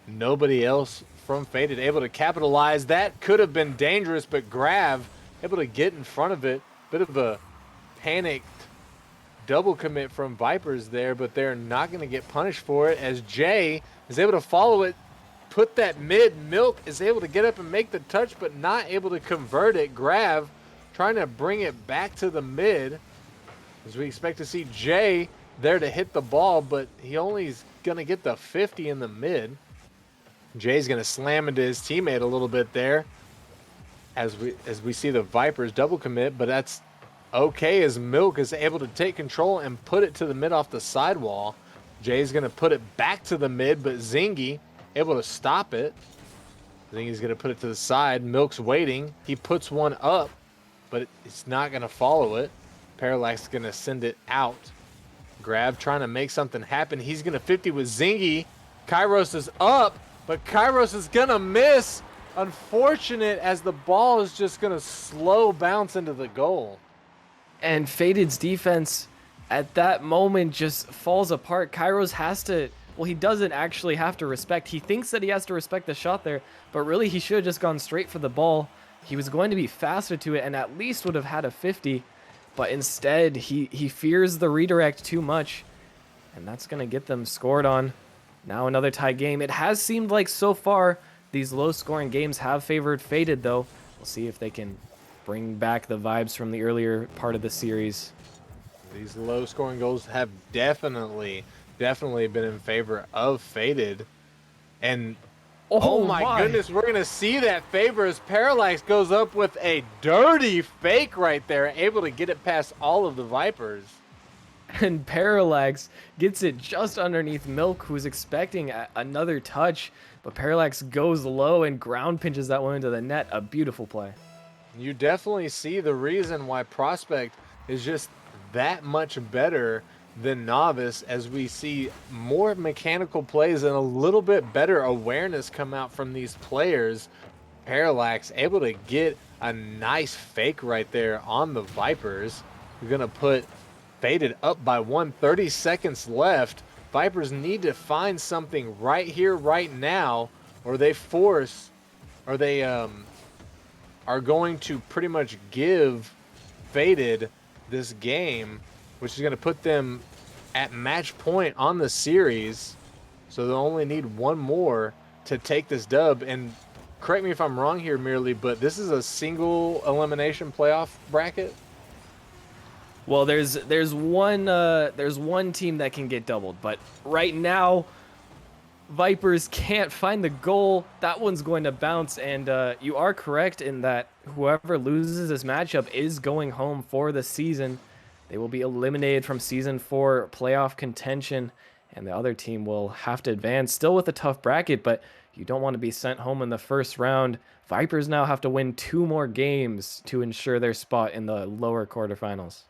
Nobody else from Faded able to capitalize. That could have been dangerous, but Grav able to get in front of it. Bit of a panicked double commit from Vipers there, but they're not going to get punished for it as Jay is able to follow it, put that mid. Milk is able to get up and make the touch, but not able to convert it. Grav trying to bring it back to the mid as we expect to see Jay there to hit the ball, but he only is going to get the 50 in the mid. Jay's going to slam into his teammate a little bit there as we see the Vipers double commit, but that's okay as Milk is able to take control and put it to the mid off the sidewall. Jay's going to put it back to the mid, but Zingy able to stop it. Zingy's going to put it to the side. Milk's waiting. He puts one up, but it's not going to follow it. Parallax is going to send it out. Grab trying to make something happen. He's going to 50 with Zingy. Kairos is up, but Kairos is going to miss. Unfortunate as the ball is just going to slow bounce into the goal. And Faded's defense at that moment just falls apart. Kairos has to, well, he doesn't actually have to respect. He thinks that he has to respect the shot there, but really he should have just gone straight for the ball. He was going to be faster to it and at least would have had a 50, but instead he fears the redirect too much, and that's going to get them scored on. Now another tie game. It has seemed like so far these low-scoring games have favored Faded, though. We'll see if they can bring back the vibes from the earlier part of the series. These low-scoring goals have definitely been in favor of Faded. And oh my goodness, we're going to see that favor as Parallax goes up with a dirty fake right there, able to get it past all of the Vipers. And Parallax gets it just underneath Milk, who's expecting another touch, but Parallax goes low and ground pinches that one into the net. A beautiful play. You definitely see the reason why Prospect is just that much better than Novice, as we see more mechanical plays and a little bit better awareness come out from these players. Parallax able to get a nice fake right there on the Vipers. We're going to put Faded up by 30 seconds left. Vipers need to find something right here, right now, or they force, or they are going to pretty much give Faded this game, which is going to put them at match point on the series. So they'll only need one more to take this dub. And correct me if I'm wrong here, merely, but this is a single elimination playoff bracket. Well, there's one team that can get doubled, but right now Vipers can't find the goal. That one's going to bounce, and you are correct in that whoever loses this matchup is going home for the season. They will be eliminated from Season 4 playoff contention, and the other team will have to advance, still with a tough bracket, but you don't want to be sent home in the first round. Vipers now have to win 2 more games to ensure their spot in the lower quarterfinals.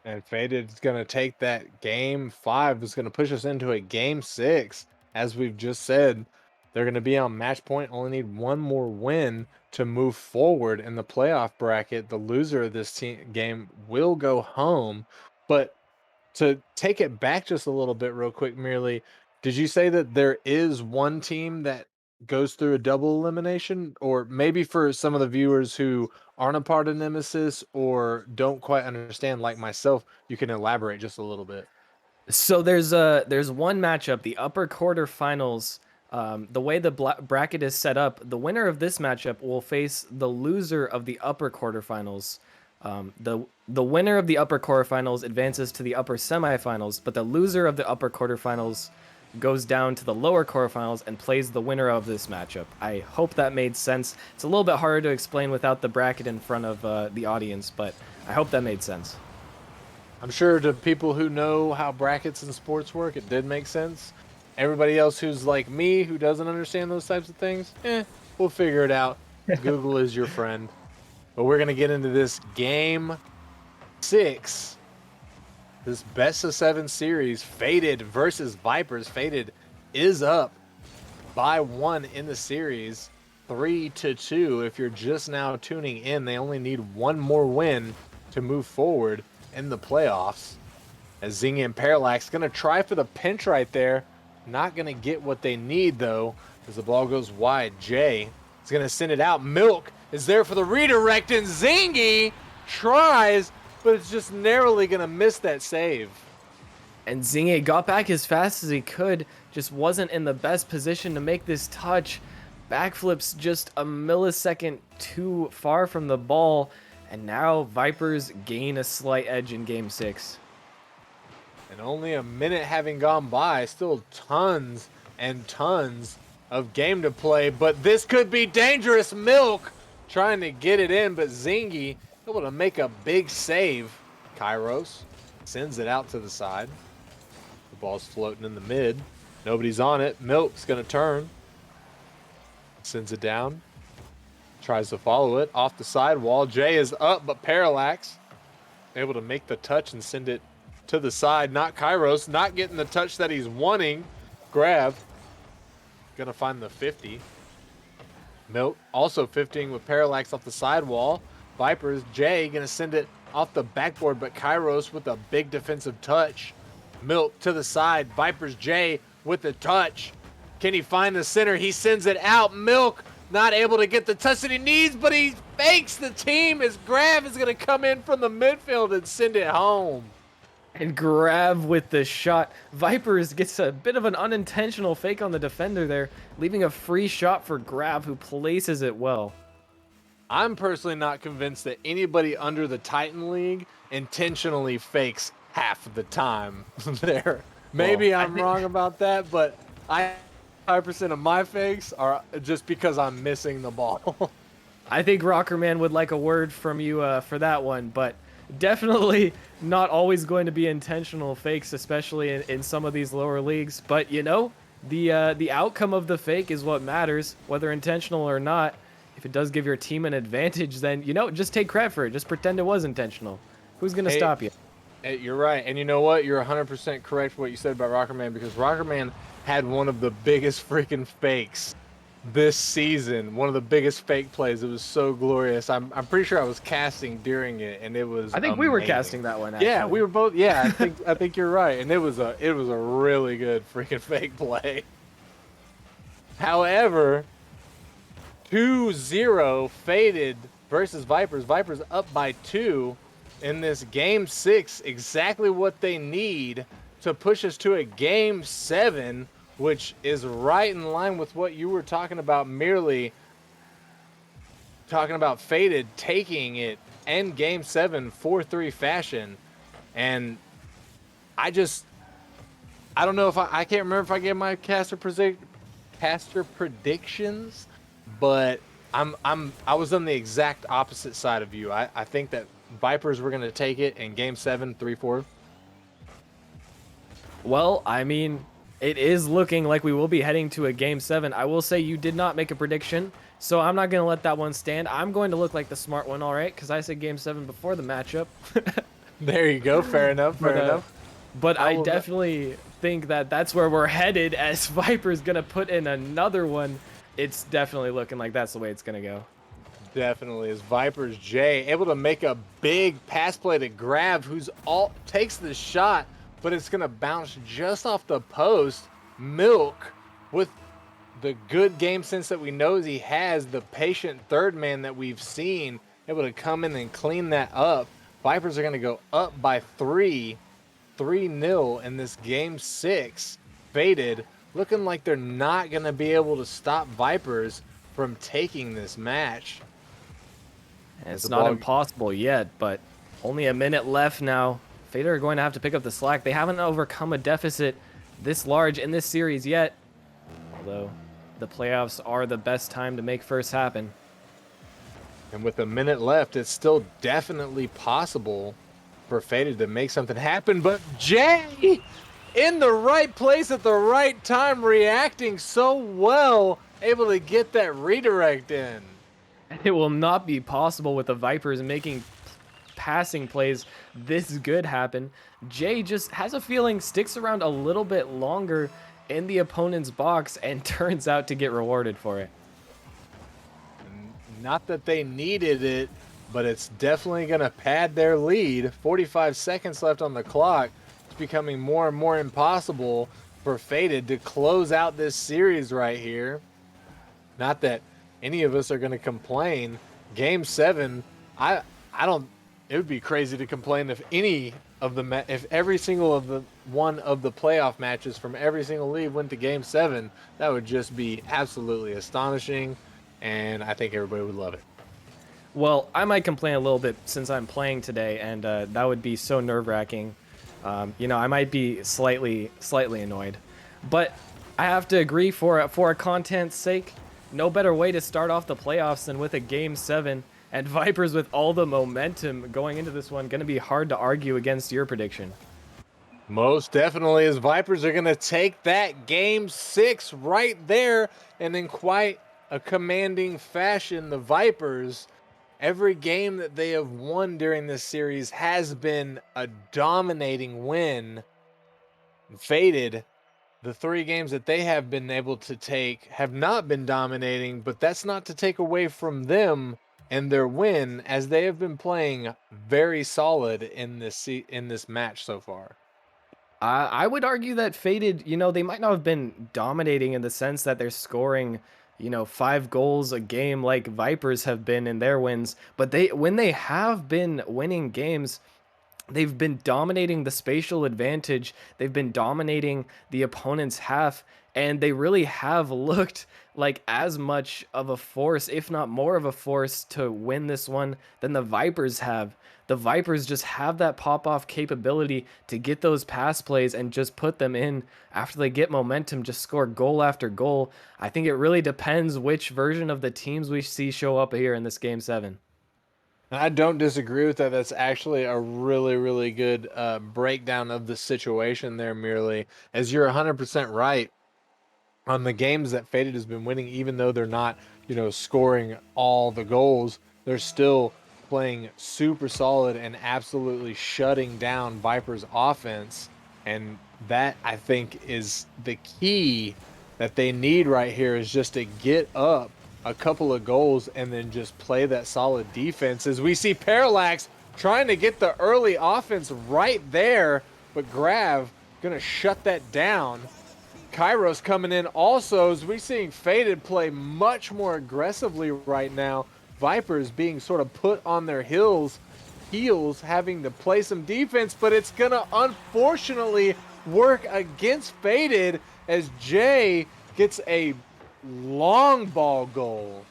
And Faded is going to take that game 5. It's going to push us into a game 6. As we've just said, they're going to be on match point, only need one more win to move forward in the playoff bracket. The loser of this game will go home. But to take it back just a little bit real quick, merely, did you say that there is one team that goes through a double elimination? Or maybe for some of the viewers who aren't a part of Nemesis or don't quite understand, like myself, you can elaborate just a little bit. So there's one matchup, the upper quarterfinals. The way the bracket is set up, the winner of this matchup will face the loser of the upper quarterfinals. The winner of the upper quarterfinals advances to the upper semifinals, but the loser of the upper quarterfinals goes down to the lower quarterfinals and plays the winner of this matchup. I hope that made sense. It's a little bit harder to explain without the bracket in front of the audience, but I hope that made sense. I'm sure to people who know how brackets and sports work, it did make sense. Everybody else who's like me, who doesn't understand those types of things, we'll figure it out. Google is your friend. But we're going to get into this game 6, this best of 7 series, Faded versus Vipers. Faded is up by 1 in the series, 3-2. If you're just now tuning in, they only need one more win to move forward in the playoffs. As Zingy and Parallax going to try for the pinch right there. Not going to get what they need, though, as the ball goes wide. Jay is going to send it out. Milk is there for the redirect, and Zingy tries, but it's just narrowly going to miss that save. And Zinge got back as fast as he could, just wasn't in the best position to make this touch. Backflips just a millisecond too far from the ball, and now Vipers gain a slight edge in Game 6. And only a minute having gone by, still tons and tons of game to play, but this could be dangerous. Milk trying to get it in, but Zingy able to make a big save. Kairos sends it out to the side. The ball's floating in the mid. Nobody's on it. Milk's going to turn. Sends it down. Tries to follow it off the sidewall. Jay is up, but Parallax able to make the touch and send it to the side. Not Kairos, not getting the touch that he's wanting. Grab. Going to find the 50. Milk also 50ing with Parallax off the sidewall. Vipers, Jay going to send it off the backboard, but Kairos with a big defensive touch. Milk to the side. Vipers, Jay with the touch. Can he find the center? He sends it out. Milk not able to get the touch that he needs, but he fakes the team as Grav is going to come in from the midfield and send it home. And Grav with the shot. Vipers gets a bit of an unintentional fake on the defender there, leaving a free shot for Grav, who places it well. I'm personally not convinced that anybody under the Titan League intentionally fakes half of the time there. Maybe Well, I'm wrong about that, but 5% of my fakes are just because I'm missing the ball. I think Rockerman would like a word from you for that one, but definitely not always going to be intentional fakes, especially in some of these lower leagues. But you know, the outcome of the fake is what matters, whether intentional or not. if it does give your team an advantage, then, just take credit for it. Just pretend it was intentional. Who's going to Hey, stop you? You're right. And you know what? You're 100% correct for what you said about Rocker Man because Rocker Man had one of the biggest freaking fakes this season. One of the biggest fake plays. It was so glorious. I'm pretty sure I was casting during it and it was I think we were amazing. casting that one, Yeah, we actually. were both. Yeah, I think you're right. And it was a really good freaking fake play. However, 2-0 faded versus Vipers. Vipers up by 2 in this game 6. Exactly what they need to push us to a game 7, which is right in line with what you were talking about, merely talking about faded taking it in game 7 4-3 fashion. And I just I don't know if I can't remember if I gave my caster predictions, but I was on the exact opposite side of you. I think that Vipers were gonna take it in game 7, 3-4. Well, I mean, it is looking like we will be heading to a game 7. I will say you did not make a prediction, so I'm not going to let that one stand. I'm going to look like the smart one, all right, because I said game 7 before the matchup. There you go. Fair enough. but Fair uh, enough. but I I will. definitely think that that's where we're headed. As Viper's going to put in another one, it's definitely looking like that's the way it's going to go. Definitely is Vipers J able to make a big pass play to Grab, who's all takes the shot, but it's gonna bounce just off the post. Milk with the good game sense that we know he has, the patient third man that we've seen, able to come in and clean that up. Vipers are gonna go up by 3-0 in this game 6. Faded, looking like they're not gonna be able to stop Vipers from taking this match. And As it's the not ball impossible yet, but only a minute left now. Fader are going to have to pick up the slack. They haven't overcome a deficit this large in this series yet, although the playoffs are the best time to make first happen. And with a minute left, it's still definitely possible for Faded to make something happen. But Jay in the right place at the right time, reacting so well, able to get that redirect in. And it will not be possible with the Vipers making passing plays this good happen. Jay just has a feeling sticks around a little bit longer in the opponent's box and turns out to get rewarded for it. Not that they needed it, but it's definitely going to pad their lead. 45 seconds left on the clock. It's becoming more and more impossible for Faded to close out this series right here. Not that any of us are going to complain. Game 7, I don't. It would be crazy to complain if any of the if every single of the one of the playoff matches from every single league went to Game 7. That would just be absolutely astonishing, and I think everybody would love it. Well, I might complain a little bit since I'm playing today, and that would be so nerve-wracking. I might be slightly annoyed, but I have to agree for a content's sake. No better way to start off the playoffs than with a game 7, and Vipers with all the momentum going into this one, gonna be hard to argue against your prediction. Most definitely, as Vipers are going to take that Game 6 right there, and in quite a commanding fashion, the Vipers. Every game that they have won during this series has been a dominating win. Faded, the 3 games that they have been able to take have not been dominating, but that's not to take away from them and their win, as they have been playing very solid in this match so far. I would argue that Faded, they might not have been dominating in the sense that they're scoring, 5 goals a game like Vipers have been in their wins, but when they have been winning games, they've been dominating the spatial advantage. They've been dominating the opponent's half, and they really have looked like as much of a force, if not more of a force, to win this one than the Vipers have. The Vipers just have that pop off capability to get those pass plays and just put them in after they get momentum, just score goal after goal. I think it really depends which version of the teams we see show up here in this game 7. I don't disagree with that. That's actually a really, really good breakdown of the situation there, merely, as you're 100% right on the games that Faded has been winning, even though they're not scoring all the goals. They're still playing super solid and absolutely shutting down Vipers offense. And that, I think, is the key that they need right here, is just to get up a couple of goals and then just play that solid defense. As we see Parallax trying to get the early offense right there, but Grav gonna shut that down. Kairos coming in also, as we're seeing Faded play much more aggressively right now. Vipers being sort of put on their heels, having to play some defense, but it's gonna unfortunately work against Faded as Jay gets a long ball goal.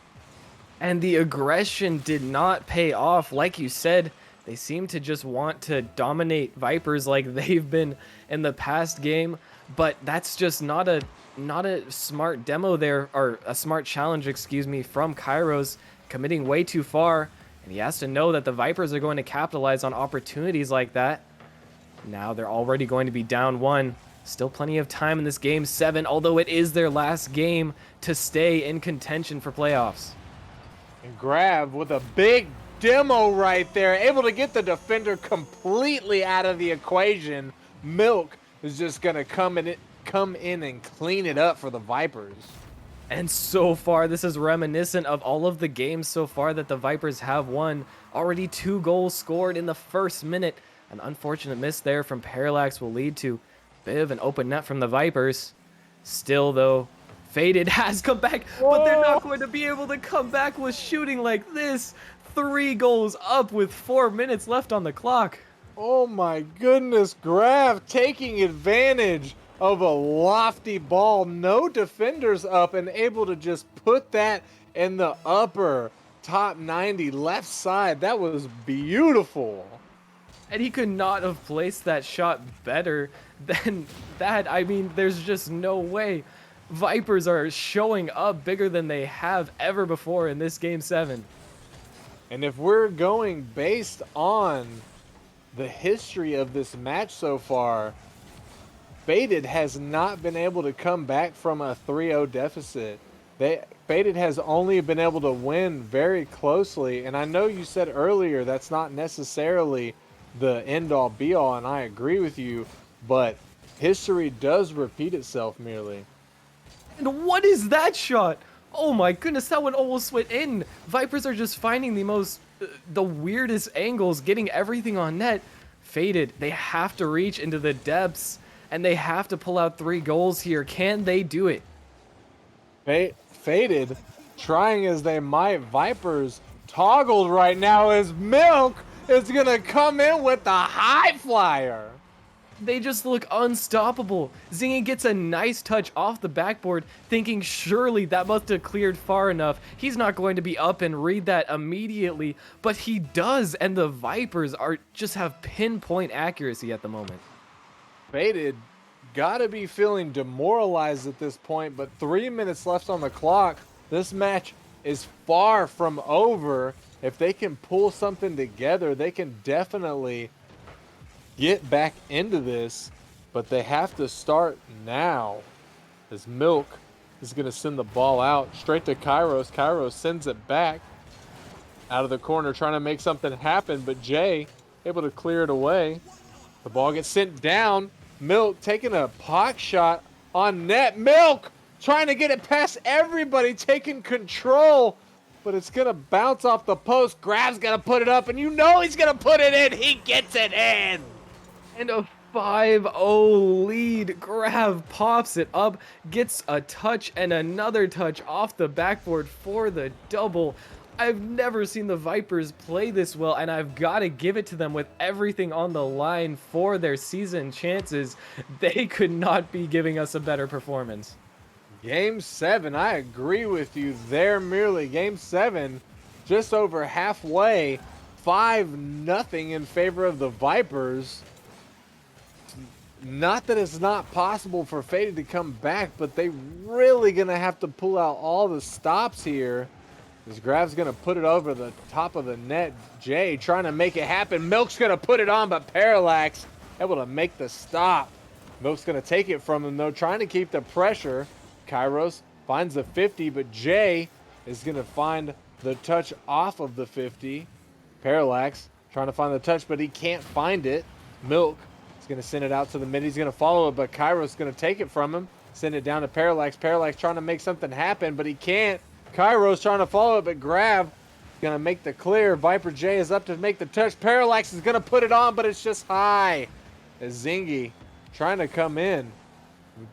And the aggression did not pay off. Like you said, they seem to just want to dominate Vipers like they've been in the past game, but that's just not a smart demo there, or a smart challenge, excuse me, from Kairos, committing way too far, and he has to know that the Vipers are going to capitalize on opportunities like that. Now they're already going to be down one. Still plenty of time in this game 7, although it is their last game to stay in contention for playoffs. And Grav with a big demo right there, able to get the defender completely out of the equation. Milk is just gonna come in and clean it up for the Vipers. And so far, this is reminiscent of all of the games so far that the Vipers have won. Already 2 goals scored in the first minute. An unfortunate miss there from Parallax will lead to a bit of an open net from the Vipers. Still, though, Faded has come back, but they're not going to be able to come back with shooting like this. 3 goals up with 4 minutes left on the clock. Oh my goodness, Grav taking advantage of a lofty ball. No defenders up and able to just put that in the upper top 90 left side. That was beautiful. And he could not have placed that shot better than that. I mean, there's just no way. Vipers are showing up bigger than they have ever before in this game 7. And if we're going based on the history of this match so far, Faded has not been able to come back from a 3-0 deficit. Faded has only been able to win very closely, and I know you said earlier that's not necessarily the end-all be-all, and I agree with you, but history does repeat itself merely. And what is that shot? Oh my goodness, that one almost went in. Vipers are just finding the weirdest angles, getting everything on net. Faded, they have to reach into the depths, and they have to pull out 3 goals here. Can they do it? Faded, trying as they might, Vipers toggled right now as Milk is gonna come in with the high flyer. They just look unstoppable. Zingy gets a nice touch off the backboard, thinking surely that must have cleared far enough. He's not going to be up and read that immediately, but he does, and the Vipers just have pinpoint accuracy at the moment. Faded gotta be feeling demoralized at this point, but 3 minutes left on the clock. This match is far from over. If they can pull something together, they can definitely get back into this, but they have to start now, as Milk is going to send the ball out straight to Kairos. Kairos sends it back out of the corner, trying to make something happen, but Jay able to clear it away. The ball gets sent down. Milk taking a puck shot on net. Milk trying to get it past everybody, taking control, but it's going to bounce off the post. Grav's going to put it up, and you know he's going to put it in. He gets it in. And a 5-0 lead. Grav pops it up, gets a touch and another touch off the backboard for the double. I've never seen the Vipers play this well, and I've got to give it to them with everything on the line for their season chances. They could not be giving us a better performance. Game 7, I agree with you there merely. Game 7, just over halfway, 5-0 in favor of the Vipers. Not that it's not possible for Faded to come back, but they really gonna have to pull out all the stops here. This Grav's gonna put it over the top of the net. Jay trying to make it happen. Milk's gonna put it on, but Parallax able to make the stop. Milk's gonna take it from him though, trying to keep the pressure. Kairos finds the 50, but Jay is going to find the touch off of the 50. Parallax trying to find the touch, but he can't find it. Milk is going to send it out to the mid. He's going to follow it, but Kairos going to take it from him, send it down to Parallax. Parallax trying to make something happen, but he can't. Kairos trying to follow it, but Grav going to make the clear. Viper J is up to make the touch. Parallax is going to put it on, but it's just high. As Zingy trying to come in.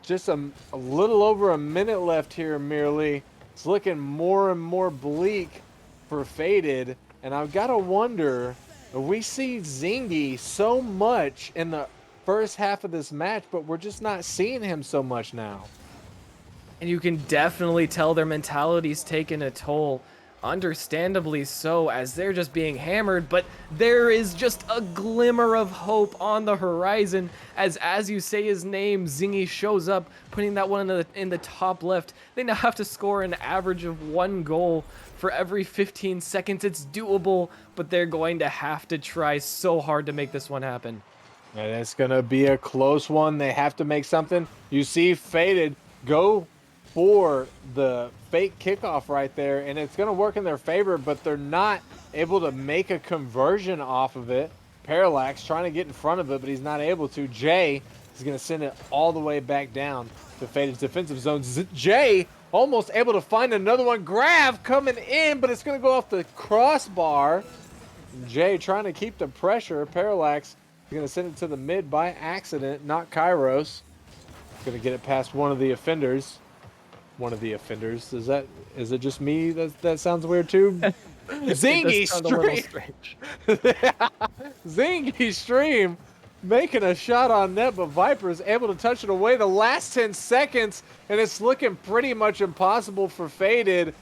Just a little over a minute left here, merely. It's looking more and more bleak for Faded. And I've got to wonder, we see Zingy so much in the first half of this match, but we're just not seeing him so much now. And you can definitely tell their mentality's taken a toll. Understandably so, as they're just being hammered, but there is just a glimmer of hope on the horizon as you say his name, Zingy shows up, putting that one in the top left. They now have to score an average of 1 goal for every 15 seconds. It's doable, but they're going to have to try so hard to make this one happen. And it's going to be a close one. They have to make something. You see Faded go for the fake kickoff right there, and it's going to work in their favor, but they're not able to make a conversion off of it. Parallax trying to get in front of it, but he's not able to. Jay is going to send it all the way back down to Faded's defensive zone. Jay almost able to find another one. Grav coming in, but it's going to go off the crossbar. Jay trying to keep the pressure. Parallax is going to send it to the mid by accident, not Kairos. Going to get it past one of the offenders. One of the offenders. Is it just me that sounds weird too? It does Zingy sound a little stream. strange. Zingy stream making a shot on net, but Viper is able to touch it away the last 10 seconds, and it's looking pretty much impossible for Faded.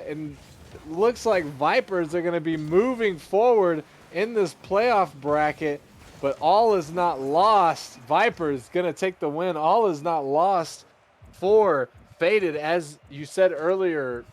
And it looks like Vipers are going to be moving forward in this playoff bracket, but all is not lost. Vipers going to take the win. All is not lost for Faded. As you said earlier,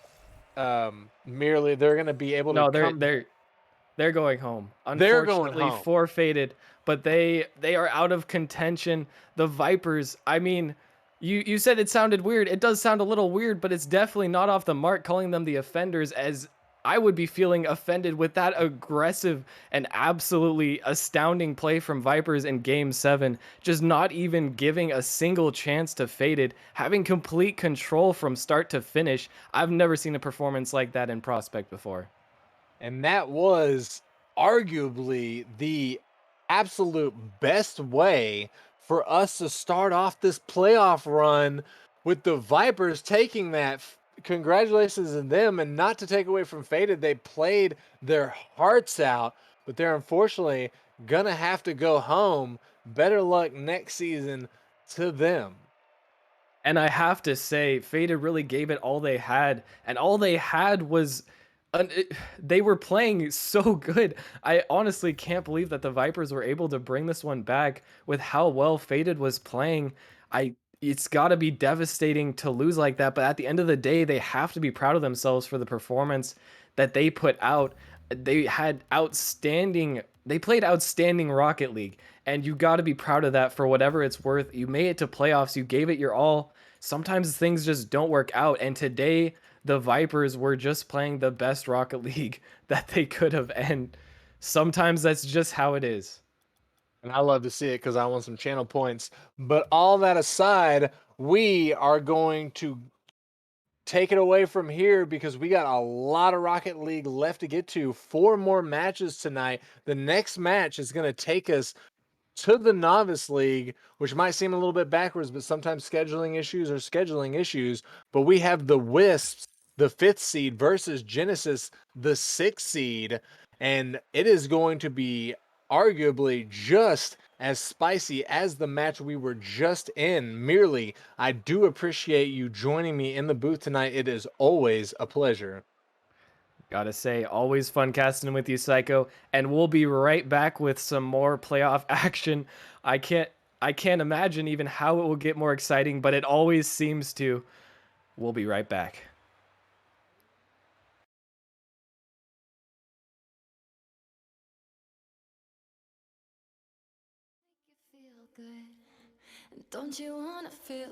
merely they're going to be able to No, come. they're going home. They're going Unfortunately, home. forfeited, but they are out of contention. The Vipers, I mean, you said it sounded weird. It does sound a little weird, but it's definitely not off the mark calling them the offenders, as I would be feeling offended with that aggressive and absolutely astounding play from Vipers in Game 7, just not even giving a single chance to Faded, having complete control from start to finish. I've never seen a performance like that in Prospect before. And that was arguably the absolute best way for us to start off this playoff run, with the Vipers taking that. Congratulations to them, and not to take away from Faded. They played their hearts out, but they're unfortunately gonna have to go home. Better luck next season to them. And I have to say, Faded really gave it all they had, and all they had was they were playing so good. I honestly can't believe that the Vipers were able to bring this one back with how well Faded was playing. I It's got to be devastating to lose like that, but at the end of the day, they have to be proud of themselves for the performance that they put out. They played outstanding Rocket League, and you got to be proud of that for whatever it's worth. You made it to playoffs, you gave it your all. Sometimes things just don't work out, and today the Vipers were just playing the best Rocket League that they could have, and sometimes that's just how it is. And I love to see it because I want some channel points. But all that aside, we are going to take it away from here because we got a lot of Rocket League left to get to. 4 more matches tonight. The next match is going to take us to the Novice League, which might seem a little bit backwards, but sometimes scheduling issues are scheduling issues. But we have the Wisps, the 5th seed, versus Genesis, the 6th seed. And it is going to be arguably just as spicy as the match we were just in. Merely, I do appreciate you joining me in the booth tonight. It is always a pleasure. Gotta say, always fun casting with you, Psycho. And we'll be right back with some more playoff action. I can't I can't imagine even how it will get more exciting, but it always seems to. We'll be right back. Feel good. And don't you wanna feel